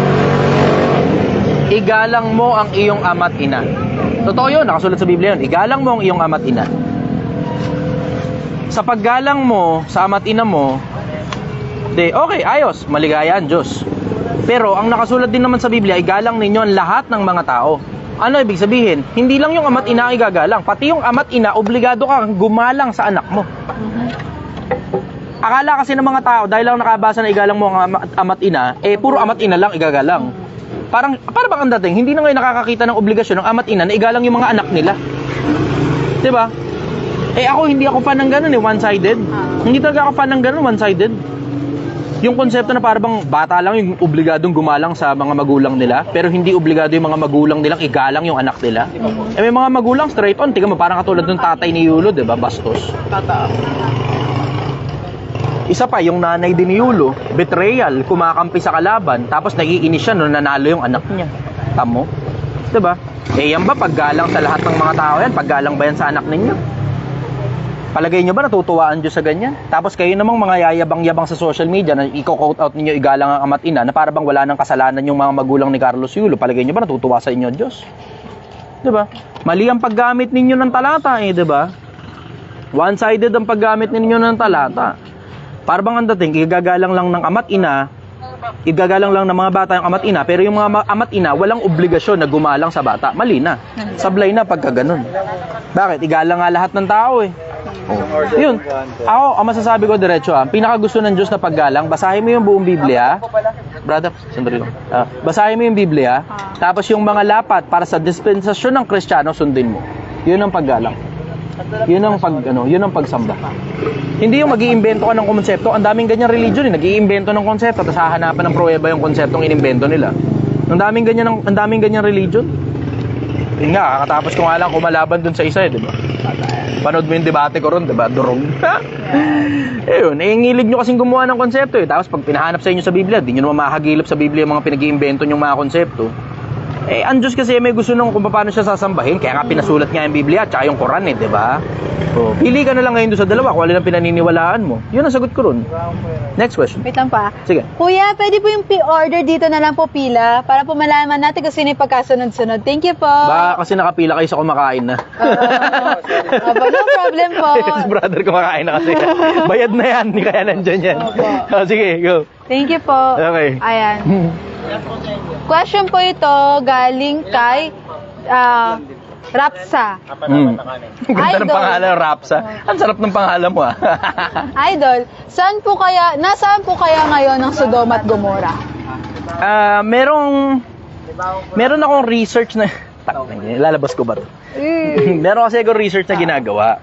igalang mo ang iyong ama't ina. Totoo yun, nakasulat sa Biblia yun, igalang mo ang iyong ama't ina. Sa paggalang mo sa ama't ina mo, okay, ayos, maligaya ang Diyos. Pero ang nakasulat din naman sa Biblia, igalang ninyo ang lahat ng mga tao. Ano ibig sabihin? Hindi lang yung ama't ina ang igagalang, pati yung ama't ina, obligado kang gumalang sa anak mo. Akala kasi ng mga tao, dahil lang nakabasa na igalang mo ang ama't ina, puro ama't ina lang igagalang. Para bang ang dating, hindi na ngayon nakakakita ng obligasyon ng ama't ina na igalang yung mga anak nila. 'Di ba? Hindi ako fan ng ganun one-sided. Hindi talaga ako fan ng ganun, one-sided. Yung konsepto na parang bata lang yung obligadong gumalang sa mga magulang nila, pero hindi obligado yung mga magulang nilang igalang yung anak nila. May mga magulang straight on, tingnan mo, parang katulad ng tatay ni Yulo, 'di ba? Bastos. Isa pa, yung nanay din ni Yulo, betrayal, kumakampi sa kalaban, tapos naiinis siya nung nanalo yung anak niya. Tamo? 'Di ba? Yan ba paggalang sa lahat ng mga tao yan? Paggalang ba yan sa anak ninyo? Palagay nyo ba natutuwa ang Diyos sa ganyan? Tapos kayo namang mga yayabang-yabang sa social media na i-quote out ninyo igalang ang ama't ina na para bang wala nang kasalanan yung mga magulang ni Carlos Yulo. Palagay nyo ba natutuwa sa inyo Diyos? 'Di ba? Mali ang paggamit ninyo ng talata 'di ba? One-sided ang paggamit ninyo ng talata. Para bang ang dating igagalang lang ng ama't ina, igagalang lang ng mga bata yung ama't ina, pero yung mga ama't ina walang obligasyon na gumalang sa bata. Mali na. Sablay na pagka ganun. Bakit? Igalang nga lahat ng tao Yun. Ako, ang masasabi ko diretso pinakagusto ng Diyos na paggalang, basahin mo yung buong Biblia. Brother, sandali lang. Basahin mo yung Biblia, tapos yung mga lapat para sa dispensasyon ng Kristiyano, sundin mo. Yun ang paggalang. Yun ang pagsamba. Hindi yung mag-iimbento ka ng konsepto. Ang daming ganyang religion nag-iimbento ng konsepto tapos hahanapan ng pruweba yung konseptong inimbento nila. Ang daming ganyang religion. Yun nga, kakatapos ko nga lang kumalaban dun sa isa di ba? Panood mo yung debate ko ron, di ba? Durog. Yun, ngilig nyo kasing gumawa ng konsepto Tapos pag pinahanap sa inyo sa Biblia, di nyo naman mahagilap sa Biblia yung mga pinag-iimbento nyong mga konsepto. Ang Diyos kasi may gusto nung kung paano siya sasambahin. Kaya nga pinasulat nga yung Biblia at saka yung Quran di ba? Pili ka na lang ngayon doon sa dalawa kung alin ang pinaniniwalaan mo. Yun ang sagot ko ron. Next question. Wait lang pa. Sige. Kuya, pwede po yung order dito na lang po pila para po malaman natin kung sino yung pagkasunod-sunod. Thank you po. Kasi nakapila kayo sa kumakain na. No problem po. Si brother kumakain na kasi. Bayad na yan, hindi kaya nandyan yan. Sige, go. Thank you po. Okay. Ayan. Question po ito galing kay Rapsa. Ganda ng Idol. pangalan, Rapsa. Ang sarap ng pangalan mo Idol, nasaan po kaya ngayon ang Sodoma at Gomora? Meron akong research na lalabas ko ba to? Meron kasi akong research na ginagawa.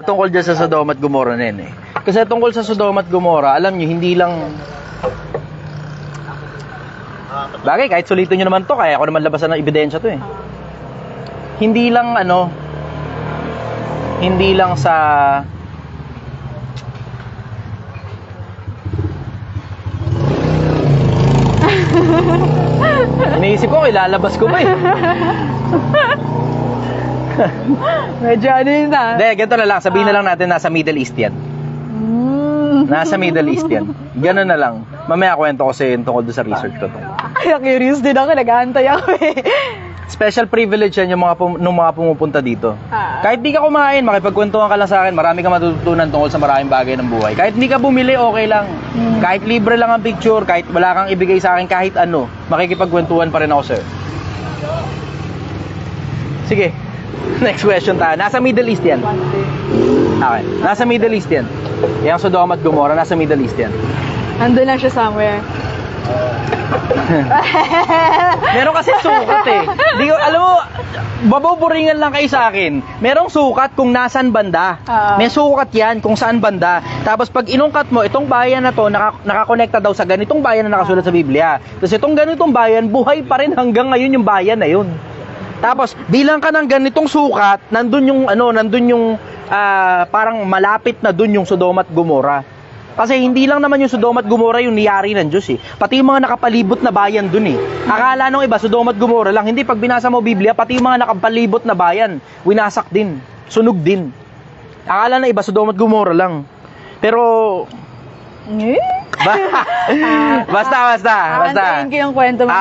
Tungkol dyan sa Sodoma at Gomora na yun Kasi tungkol sa Sodoma at Gomora, alam nyo, hindi lang bagay, kahit sulitin nyo naman to, kaya ako naman labasan ng ebidensya to Hindi lang hindi lang sa iniisip ko, ilalabas ko ba eh. Medyo ano yun na. Hindi, ganito na lang. Sabihin na lang natin nasa Middle East yan. Nasa Middle East yan. Ganun na lang. Mamaya kwento ko sa yun tungkol doon sa research ko to. Kaya curious din ako, nag-aantay ako eh. Special privilege yan yung nung mga pumupunta dito. Kahit di ka kumain, makipagkwentuhan ka lang sa akin, marami ka matututunan tungkol sa maraming bagay ng buhay. Kahit hindi ka bumili, okay lang. Kahit libre lang ang picture, kahit wala kang ibigay sa akin, kahit ano, makikipagkwentuhan pa rin ako, sir. Sige, next question tayo. Nasa Middle East yan. Okay, nasa Middle East yan. Yung Sodoma at Gomorrah, nasa Middle East yan. Nandun lang siya somewhere. Meron kasi sukat eh. Di ko, alam mo, bababuringan lang kayo sa akin. Merong sukat kung nasan banda. May sukat yan kung saan banda. Tapos pag inungkat mo, itong bayan na to, nakakonekta daw sa ganitong bayan na nakasulat sa Biblia. Tapos itong ganitong bayan, buhay pa rin hanggang ngayon yung bayan na yun. Tapos bilang ka ng ganitong sukat, nandun yung parang malapit na dun yung Sodoma at Gomorrah. Kasi hindi lang naman yung Sodoma at Gomorrah yung niyari ng Diyos eh. Pati yung mga nakapalibot na bayan dun eh. Akala nung iba, Sodoma at Gomorrah lang. Hindi, pag binasa mo Biblia, pati yung mga nakapalibot na bayan, winasak din. Sunog din. Akala na iba, Sodoma at Gomorrah lang. Pero... basta. Aantayin ko yung kwento mo.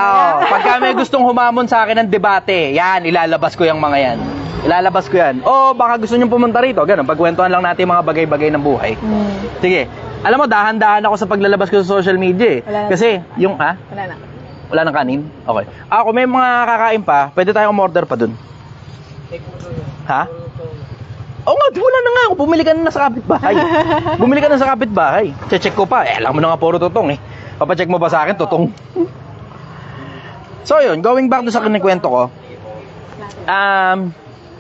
Pagka may gustong humamon sa akin ng debate, yan, ilalabas ko yung mga yan. Ilalabas ko yan. O baka gusto nyo pumunta rito, ganun, pagkwentuhan lang natin yung mga bagay-bagay ng buhay. Sige. Alam mo, dahan-dahan ako sa paglalabas ko sa social media eh. Kasi, yung, Wala na. Wala nang kanin? Okay. Kung may mga kakain pa, pwede tayong umorder pa dun. Ha? Oo nga, wala na nga. Bumili ka na sa kapitbahay. Bumili ka na sa kapitbahay. Check ko pa. Alam mo na nga, puro tutong eh. Papacheck mo ba sa akin, tutong? So yun, going back to sa kinikwento ko.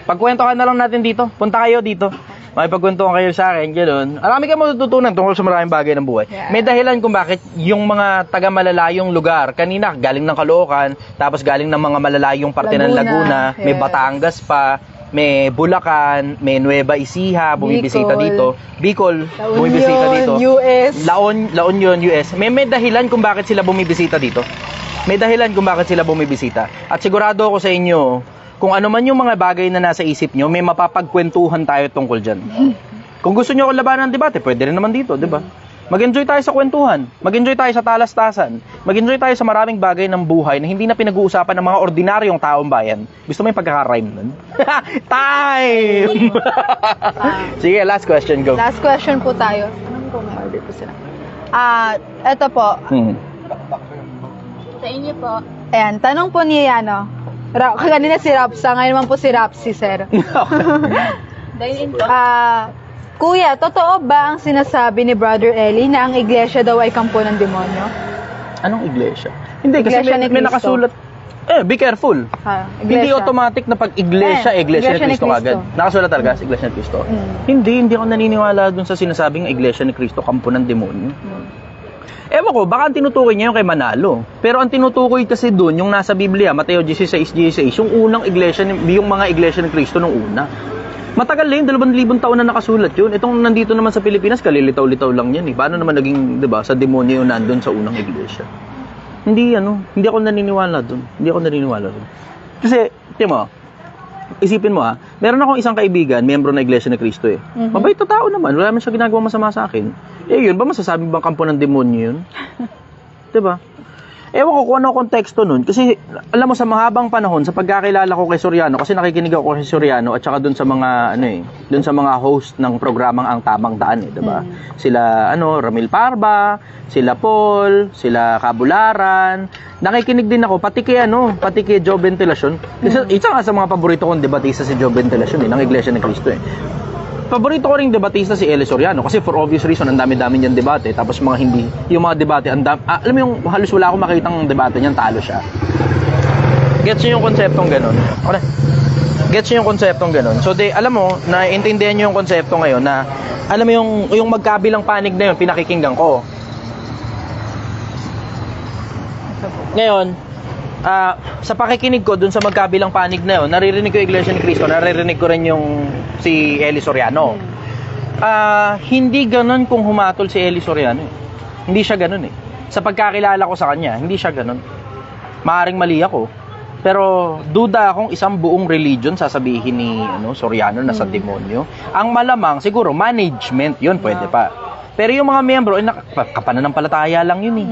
Pagkwentuhan na lang natin dito. Punta kayo dito. Makipagkwentuhan kayo sa akin, gano'n. Marami kang matututunan tungkol sa maraming bagay ng buhay. Yeah. May dahilan kung bakit yung mga taga-malalayong lugar, kanina galing ng Caloocan, tapos galing ng mga malalayong parte ng Laguna, may yes. Batangas pa, may Bulacan, may Nueva Ecija, bumibisita dito. Bicol, bumibisita dito. US. La Union, US. May dahilan kung bakit sila bumibisita dito. May dahilan kung bakit sila bumibisita. At sigurado ako sa inyo, kung ano man yung mga bagay na nasa isip nyo, may mapapagkwentuhan tayo tungkol dyan. Kung gusto nyo labanan ng debate, pwede rin naman dito, di ba? Mag-enjoy tayo sa kwentuhan. Mag-enjoy tayo sa talastasan. Mag-enjoy tayo sa maraming bagay ng buhay na hindi na pinag-uusapan ng mga ordinaryong taong bayan. Gusto mo yung pagkaka-rhyme nun? Time! Sige, last question, go. Last question po tayo. Ano po may order po sila? Eto po. Sa inyo po. Ayan, tanong po ni kanina si Rapsa, ngayon naman po si Rapsi, sir. Kuya, totoo ba ang sinasabi ni Brother Eli na ang iglesia daw ay kampo ng demonyo? Anong iglesia? Hindi, kasi Iglesia ni may Cristo. nakasulat. Be careful. Hindi automatic na pag iglesia ni Cristo agad. Nakasulat talaga sa iglesia ni Cristo. Hindi ako naniniwala dun sa sinasabing iglesia ni Cristo kampo ng demonyo. Ewan ko, baka ang tinutukoy niya yung kay Manalo. Pero ang tinutukoy kasi doon, yung nasa Biblia, Mateo 16:16, yung unang iglesia, yung mga iglesia ni Cristo nung una. Matagal na yun, 2,000 taon na nakasulat yun. Itong nandito naman sa Pilipinas, kalilitaw-litaw lang yan eh. Paano naman naging, di ba, sa demonyo yung nandun sa unang iglesia? Hindi ako naniniwala doon. Kasi, isipin mo meron akong isang kaibigan, miyembro ng Iglesia ni Cristo eh. Mabait na tao naman, wala naman siya ginagawa masama sa akin. Yun ba masasabi bang kampo ng demonyo yun? Diba? Ewan ko kung ano konteksto nun. Kasi, alam mo, sa mahabang panahon, sa pagkakilala ko kay Soriano, kasi nakikinig ako kay Soriano, at saka dun sa mga, dun sa mga host ng programang Ang Tamang Daan diba? Sila, Ramil Parba, sila Paul, sila Kabularan. Nakikinig din ako, pati kay Joe Ventilacion. Kasi, isa nga sa mga paborito kong debatista si Joe Ventilacion ng Iglesia ni Cristo Paborito ko ring debatista si Eli Soriano kasi for obvious reason ang dami-dami niyang debate tapos yung mga debate alam mo yung halos wala akong makitang debate niyan talo siya. Gets niyo yung konseptong ganun? Gets niyo yung konseptong ganun? So alam mo, naiintindihan niyo yung konsepto ngayon na alam mo yung magkabilang panig na yun pinakikinggan ko. Ngayon, sa pakikinig ko dun sa magkabilang panig na yun, naririnig ko yung Iglesia ni Cristo, naririnig ko rin yung si Eli Soriano. Hindi ganun kung humatol si Eli Soriano. Hindi siya ganun eh. Sa pagkakilala ko sa kanya, hindi siya ganun. Maaring mali ako. Pero duda akong isang buong religion sasabihin ni Soriano na sa demonyo. Ang malamang, siguro, management, yun pwede pa. Pero yung mga miyembro, kapananampalataya lang yun eh.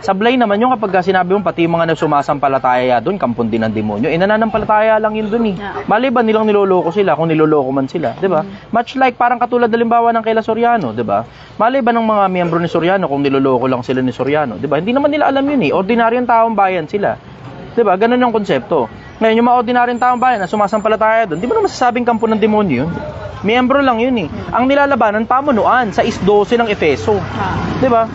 Sablay naman yung kapag sinabi mo, pati yung mga nagsumasampalataya doon, kampon din ng demonyo, nananampalataya lang yun doon eh. Maliban nilang niloloko sila, kung niloloko man sila, di ba? Much like, parang katulad halimbawa ng kaila Soriano, di ba? Maliban ng mga miyembro ni Soriano, kung niloloko lang sila ni Soriano, di ba? Hindi naman nila alam yun eh. Ordinaryong taong bayan sila. Di ba? Ganun yung konsepto. Ngayon, yung mga ordinaryong taong bayan na sumasampalataya doon, di ba naman masasabing kampo ng demonyo yun? Miyembro lang yun eh. Ang nilalabanan, pamunuan sa 12 ng Efeso. Di ba?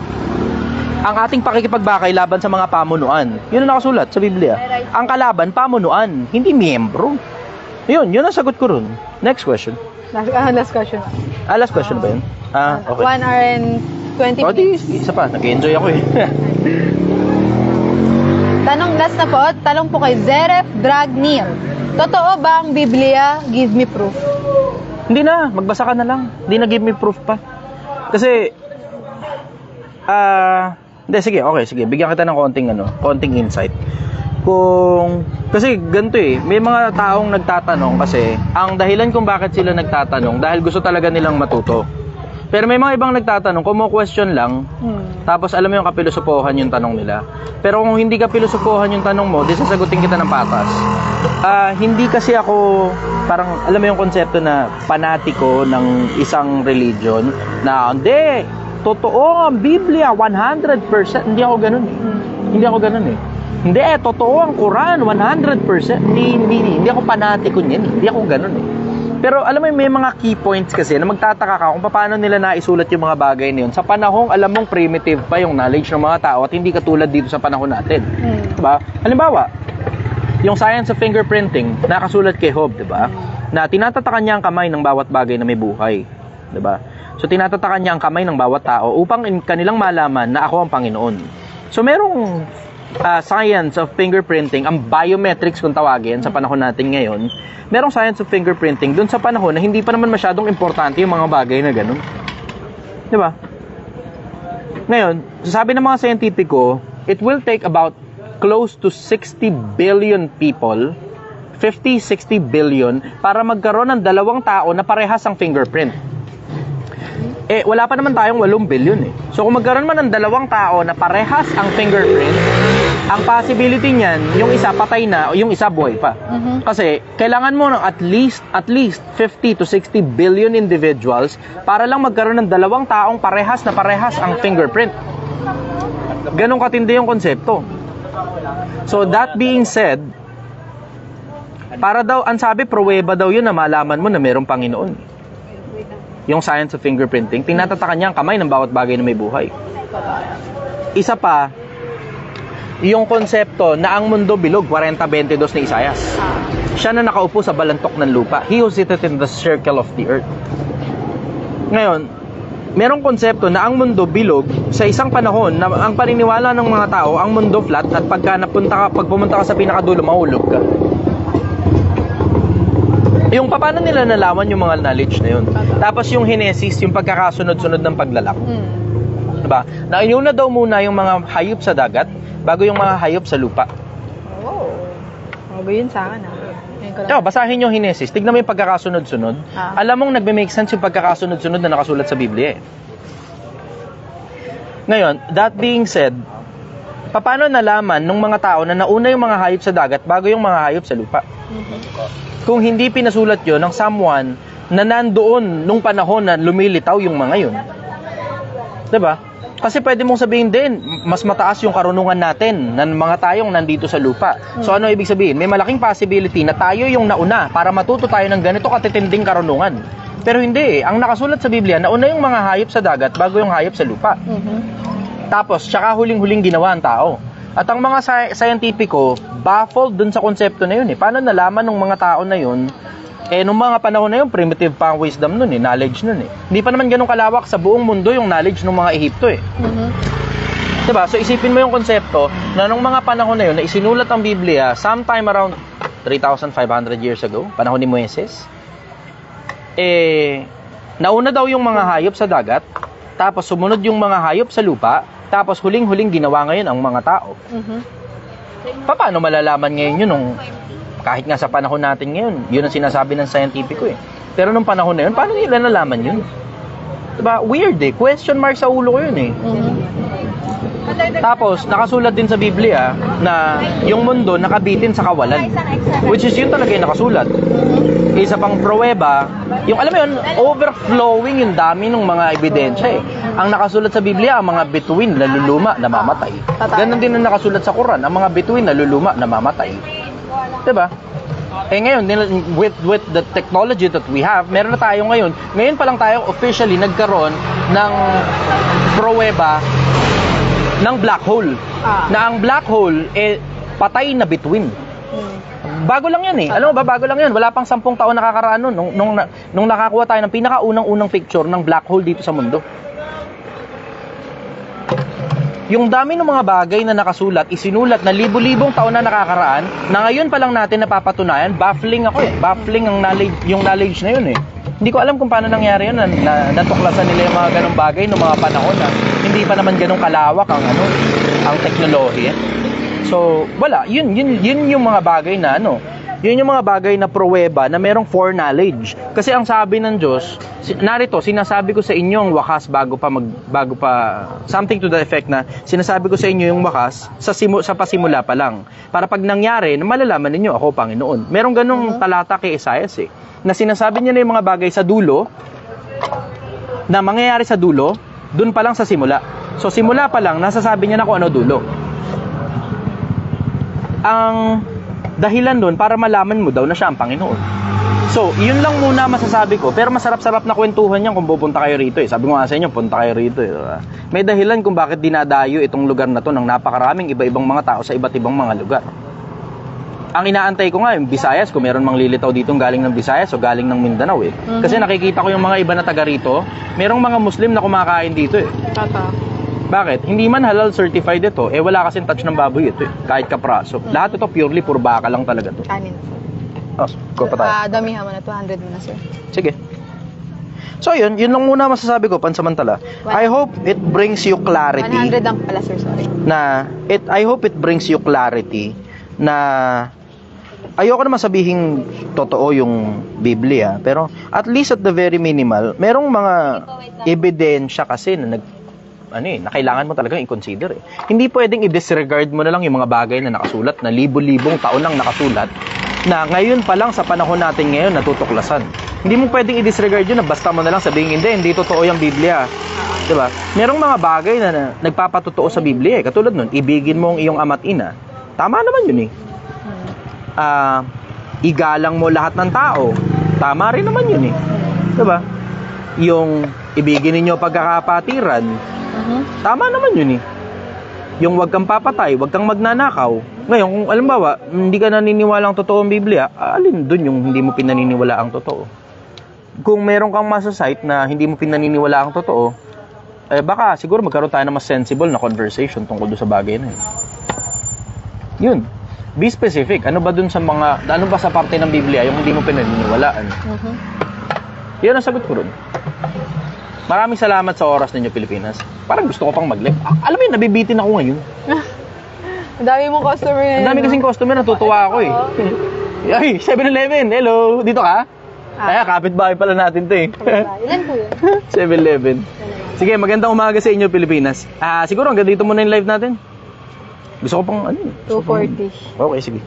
Ang ating pakikipagbakay laban sa mga pamunuan. Yun ang nakasulat sa Biblia. Ang kalaban, pamunuan, hindi miyembro. Yun ang sagot ko ron. Next question. Last question. Last question ba yun? Okay. 1 hour and 20 O, minutes. isa pa. Nag-enjoy ako eh. Last na po. Tanong po kay Zeref Dragnil. Totoo ba ang Biblia? Give me proof. Hindi na. Magbasa ka na lang. Hindi na give me proof pa. Kasi, hindi, sige. Bigyan kita ng konting insight. Kasi ganito eh, may mga taong nagtatanong kasi, ang dahilan kung bakit sila nagtatanong, dahil gusto talaga nilang matuto. Pero may mga ibang nagtatanong, kumu-question lang, tapos alam mo yung kapilosopohan yung tanong nila. Pero kung hindi kapilosopohan yung tanong mo, di sasagutin kita ng patas. Hindi kasi ako, parang, alam mo yung konsepto na panatiko ng isang religion, na hindi, totoo ang Biblia, 100%. Hindi ako ganun eh. Hindi, totoo ang Quran, 100%. Hindi ako panatiko niyan. Hindi ako ganun eh. Pero alam mo, may mga key points kasi na magtataka ka kung paano nila naisulat yung mga bagay na yun. Sa panahong, alam mong primitive pa yung knowledge ng mga tao at hindi katulad dito sa panahon natin. Diba? Halimbawa, yung science of fingerprinting, nakasulat kay Job, diba? Na tinatatakan niya ang kamay ng bawat bagay na may buhay. Diba? So, tinatatakan niya ang kamay ng bawat tao upang kanilang malaman na ako ang Panginoon. So, merong science of fingerprinting, ang biometrics kung tawagin sa panahon natin ngayon, merong science of fingerprinting dun sa panahon na hindi pa naman masyadong importante yung mga bagay na ganun. Diba? Ngayon, sabi ng mga scientifico, it will take about close to 60 billion people, 50-60 billion, para magkaroon ng 2 tao na parehas ang fingerprint. Wala pa naman tayong 8 billion eh. So kung magkaroon man ng 2 tao na parehas ang fingerprint, ang possibility niyan, yung isa patay na, o yung isa buhay pa. Kasi kailangan mo ng at least 50 to 60 billion individuals para lang magkaroon ng 2 taong parehas ang fingerprint. Ganong katindi yung konsepto. So that being said, para daw, ang sabi, pruweba daw yun na malaman mo na mayroong Panginoon. Yung science of fingerprinting, tinatatakan niya ang kamay ng bawat bagay na may buhay. Isa pa, yung konsepto na ang mundo bilog, 40:22 ni Isaias. Siya na nakaupo sa balantok ng lupa. He who sitteth in the circle of the earth. Ngayon, merong konsepto na ang mundo bilog sa isang panahon na ang paniniwala ng mga tao, ang mundo flat, at pag pumunta ka sa pinakadulo, mahulog ka. Yung paano nila nalaman yung mga knowledge na yun. Tapos yung Henesis, yung pagkakasunod-sunod ng paglalak. Diba? Na inuna daw muna yung mga hayop sa dagat bago yung mga hayop sa lupa. Ba yun sa akin Basahin yung Henesis. Tignan mo yung pagkakasunod-sunod. Alam mong nagme-make sense yung pagkakasunod-sunod na nakasulat sa Biblia eh. Ngayon, that being said, paano nalaman ng mga tao na nauna yung mga hayop sa dagat bago yung mga hayop sa lupa? Kung hindi pinasulat yun ng someone na nandoon nung panahon na lumilitaw yung mga yun. Diba? Kasi pwede mong sabihin din, mas mataas yung karunungan natin ng mga tayong nandito sa lupa. So ano ibig sabihin? May malaking possibility na tayo yung nauna para matuto tayo ng ganito katitinding karunungan. Pero hindi eh. Ang nakasulat sa Biblia, nauna yung mga hayop sa dagat bago yung hayop sa lupa. Tapos, tsaka huling-huling ginawa ang tao. At ang mga scientifico, baffled dun sa konsepto na yun eh. Paano nalaman ng mga tao na yun? Nung mga panahon na yun, primitive pa ang wisdom nun eh, knowledge nun eh. Hindi pa naman ganun kalawak sa buong mundo yung knowledge ng mga Ehipto eh. Diba? So isipin mo yung konsepto na nung mga panahon na yun na isinulat ang Biblia sometime around 3,500 years ago, panahon ni Moises. Nauna daw yung mga hayop sa dagat, tapos sumunod yung mga hayop sa lupa, tapos huling-huling ginawa ngayon ang mga tao. Paano malalaman ngayon yun nung kahit nga sa panahon natin ngayon, yun ang sinasabi ng scientifico eh. Pero nung panahon na yun, paano nila nalaman yun? Diba? Weird eh. Question mark sa ulo ko yun eh. Tapos, nakasulat din sa Biblia na yung mundo nakabitin sa kawalan. Which is yun talaga yung nakasulat. Isa pang pruweba, yung alam mo yun, overflowing yung dami ng mga ebidensya eh. Ang nakasulat sa Biblia, ang mga bituin, naluluma, namamatay. Ganon din ang nakasulat sa Quran, ang mga bituin, naluluma, namamatay. Diba? Ngayon, with the technology that we have, meron na tayo ngayon. Ngayon pa lang tayo officially nagkaroon ng pruweba ng black hole. Na ang black hole, patay na bituin. Bago lang yan eh. Alam mo ba, bago lang yan. Wala pang 10 taon nakakaraan nun nung nakakuha tayo ng pinakaunang-unang picture ng black hole dito sa mundo. Yung dami ng mga bagay na nakasulat, isinulat na libo-libong taon na nakakaraan, na ngayon pa lang natin napapatunayan, baffling ako eh. Baffling yung knowledge na yun eh. Hindi ko alam kung paano nangyari yun, na natuklasan nila yung mga ganong bagay noong mga panahon na hindi pa naman ganong kalawak ang teknolohiya. So, wala. Yun yung mga bagay na yun yung mga bagay na pruweba na merong foreknowledge. Kasi ang sabi ng Diyos, narito, sinasabi ko sa inyo ang wakas bago pa, something to the effect na, sinasabi ko sa inyo yung wakas sa pasimula pa lang. Para pag nangyari, malalaman ninyo ako, Panginoon. Merong ganong talata kay Isaias eh, na sinasabi niya na yung mga bagay sa dulo, na mangyayari sa dulo, dun pa lang sa simula. So, simula pa lang, nasasabi niya na kung ano dulo. Ang dahilan doon para malaman mo daw na siya ang Panginoon. So, yun lang muna masasabi ko. Pero masarap-sarap na kwentuhan yan kung pupunta kayo rito eh. Sabi ko nga sa inyo, punta kayo rito eh. May dahilan kung bakit dinadayo itong lugar na to ng napakaraming iba-ibang mga tao sa iba't ibang mga lugar. Ang inaantay ko nga, yung Visayas, kung meron mang lilitaw dito galing ng Visayas o galing ng Mindanao eh. Kasi nakikita ko yung mga iba na taga rito, merong mga Muslim na kumakain dito eh. Bakit? Hindi man halal certified ito, wala kasing touch ng baboy ito eh. Kahit kapraso. Lahat ito purely pur baka lang talaga to. Kanin. Go pa tayo. Damihan mo na, 200 mo na, sir. Sige. So yun lang muna masasabi ko pansamantala. I hope it brings you clarity. 100 lang pala, sir, sorry. I hope it brings you clarity na ayoko naman sabihin totoo yung Biblia, pero at least at the very minimal, merong mga ebidensya kasi na na kailangan mo talagang i-consider eh. Hindi pwedeng i-disregard mo na lang yung mga bagay na nakasulat, na libo-libong taon nang nakasulat, na ngayon pa lang sa panahon natin ngayon natutuklasan. Hindi mo pwedeng i-disregard yun na basta mo na lang sabihin, hindi totoo yung Biblia. Diba? Merong mga bagay na nagpapatotoo sa Biblia eh. Katulad nun, ibigin mo ang iyong ama't ina. Tama naman yun eh. Igalang mo lahat ng tao. Tama rin naman yun eh. Diba? Yung ibigin ninyo pagkakapatiran, tama naman yun eh. Yung wag kang papatay, wag kang magnanakaw. Ngayon, kung alimbawa, hindi ka naniniwala ang totoo ang Biblia, alin dun yung hindi mo pinaniniwala ang totoo? Kung meron kang masasite na hindi mo pinaniniwala ang totoo, baka siguro magkaroon tayo ng mas sensible na conversation tungkol doon sa bagay na yun. Yun. Be specific. Ano ba dun sa sa parte ng Biblia yung hindi mo pinaniniwalaan? Yan ang sagot ko ron. Maraming salamat sa oras ninyo, Pilipinas. Parang gusto ko pang mag-live. Alam mo yun, nabibitin ako ngayon. Ang dami mong customer ngayon. Ang dami kasing customer, natutuwa ako eh. Ay, 7-Eleven, hello. Dito ka? Kapitbahay pala natin to eh. Ilan po yun? 7-Eleven. Sige, magandang umaga sa inyo, Pilipinas. Siguro hanggang dito muna yung live natin. Gusto ko pang 240. Okay, sige.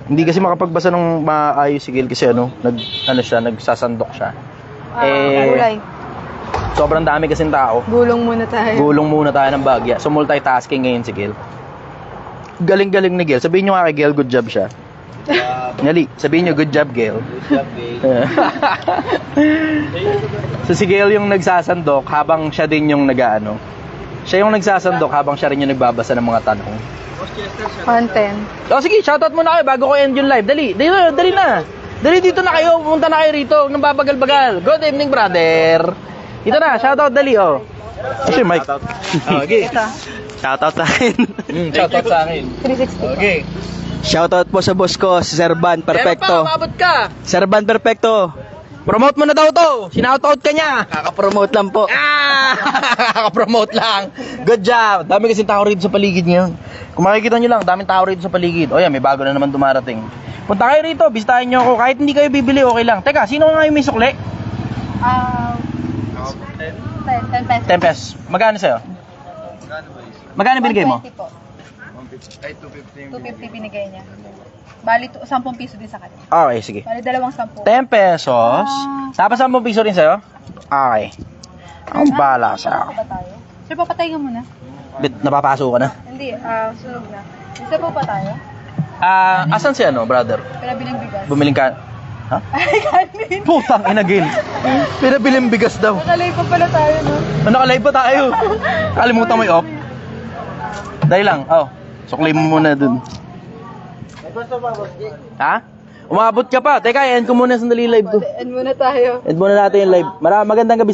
Hindi kasi makapagbasa ng maayos si Gil kasi nagsasandok siya. Kulay. Sobrang dami kasing tao. Gulong muna tayo ng bagya. So multitasking ngayon si Gil. Galing-galing ni Gil. Sabihin nyo nga kay Gil, good job siya. Ngali, sabihin nyo, good job, Gil. Good job, So si Gil yung nagsasandok habang siya din yung siya yung nagsasandok habang siya rin yung nagbabasa ng mga tanong. Content. Sige, shoutout muna kayo bago ko end yung live. Dali na. Dali dito na kayo, pumunta na kayo rito nang babagal-bagal. Good evening, brother. Ito na, shoutout dali, Kasi Mike. Okay. Shoutout sa akin. Shoutout sa akin. 360. Okay. Shoutout po sa boss ko, si Sir Van Perfecto. Umabot ka. Sir Van Perfecto. Promote mo na daw to. Sinoutout ka niya. Kaka-promote lang po. Kaka-promote lang. Good job. Dami kasing tao rito sa paligid ngayon. Kung makikita nyo lang, daming tao rito sa paligid. O yan, may bago na naman dumarating. Punta kayo rito, bisitahin nyo ako. Kahit hindi kayo bibili, okay lang. Teka, sino nga yung may sukli? 10 pesos. 10 pesos. Magkano sa'yo? Magkano binigay mo? 120 po. 250 binigay niya. Bali, 10 piso din sa kanya. Okay, sige. Bali, 2 10. 10 pesos. Tapos 10 piso rin sa'yo? Okay. Ang bala sa Ba tayo? Sir, papatay ka muna. Napapasok ka na? Hindi, sunog na. Isa po pa tayo? Asan si ano, brother? Pinabiling bigas. Bumiling ka? Ha? Ay, kanin. Putang inagin. Pinabiling bigas daw. Nakalay pa pala tayo, no? Nakalive pa tayo. Kalimutan mo yung off. Dahil lang, sukli mo muna dun. Ha? Umabot ka pa. Teka, end ko muna sandali live ko. End muna tayo. End muna natin yung live. Magandang gabi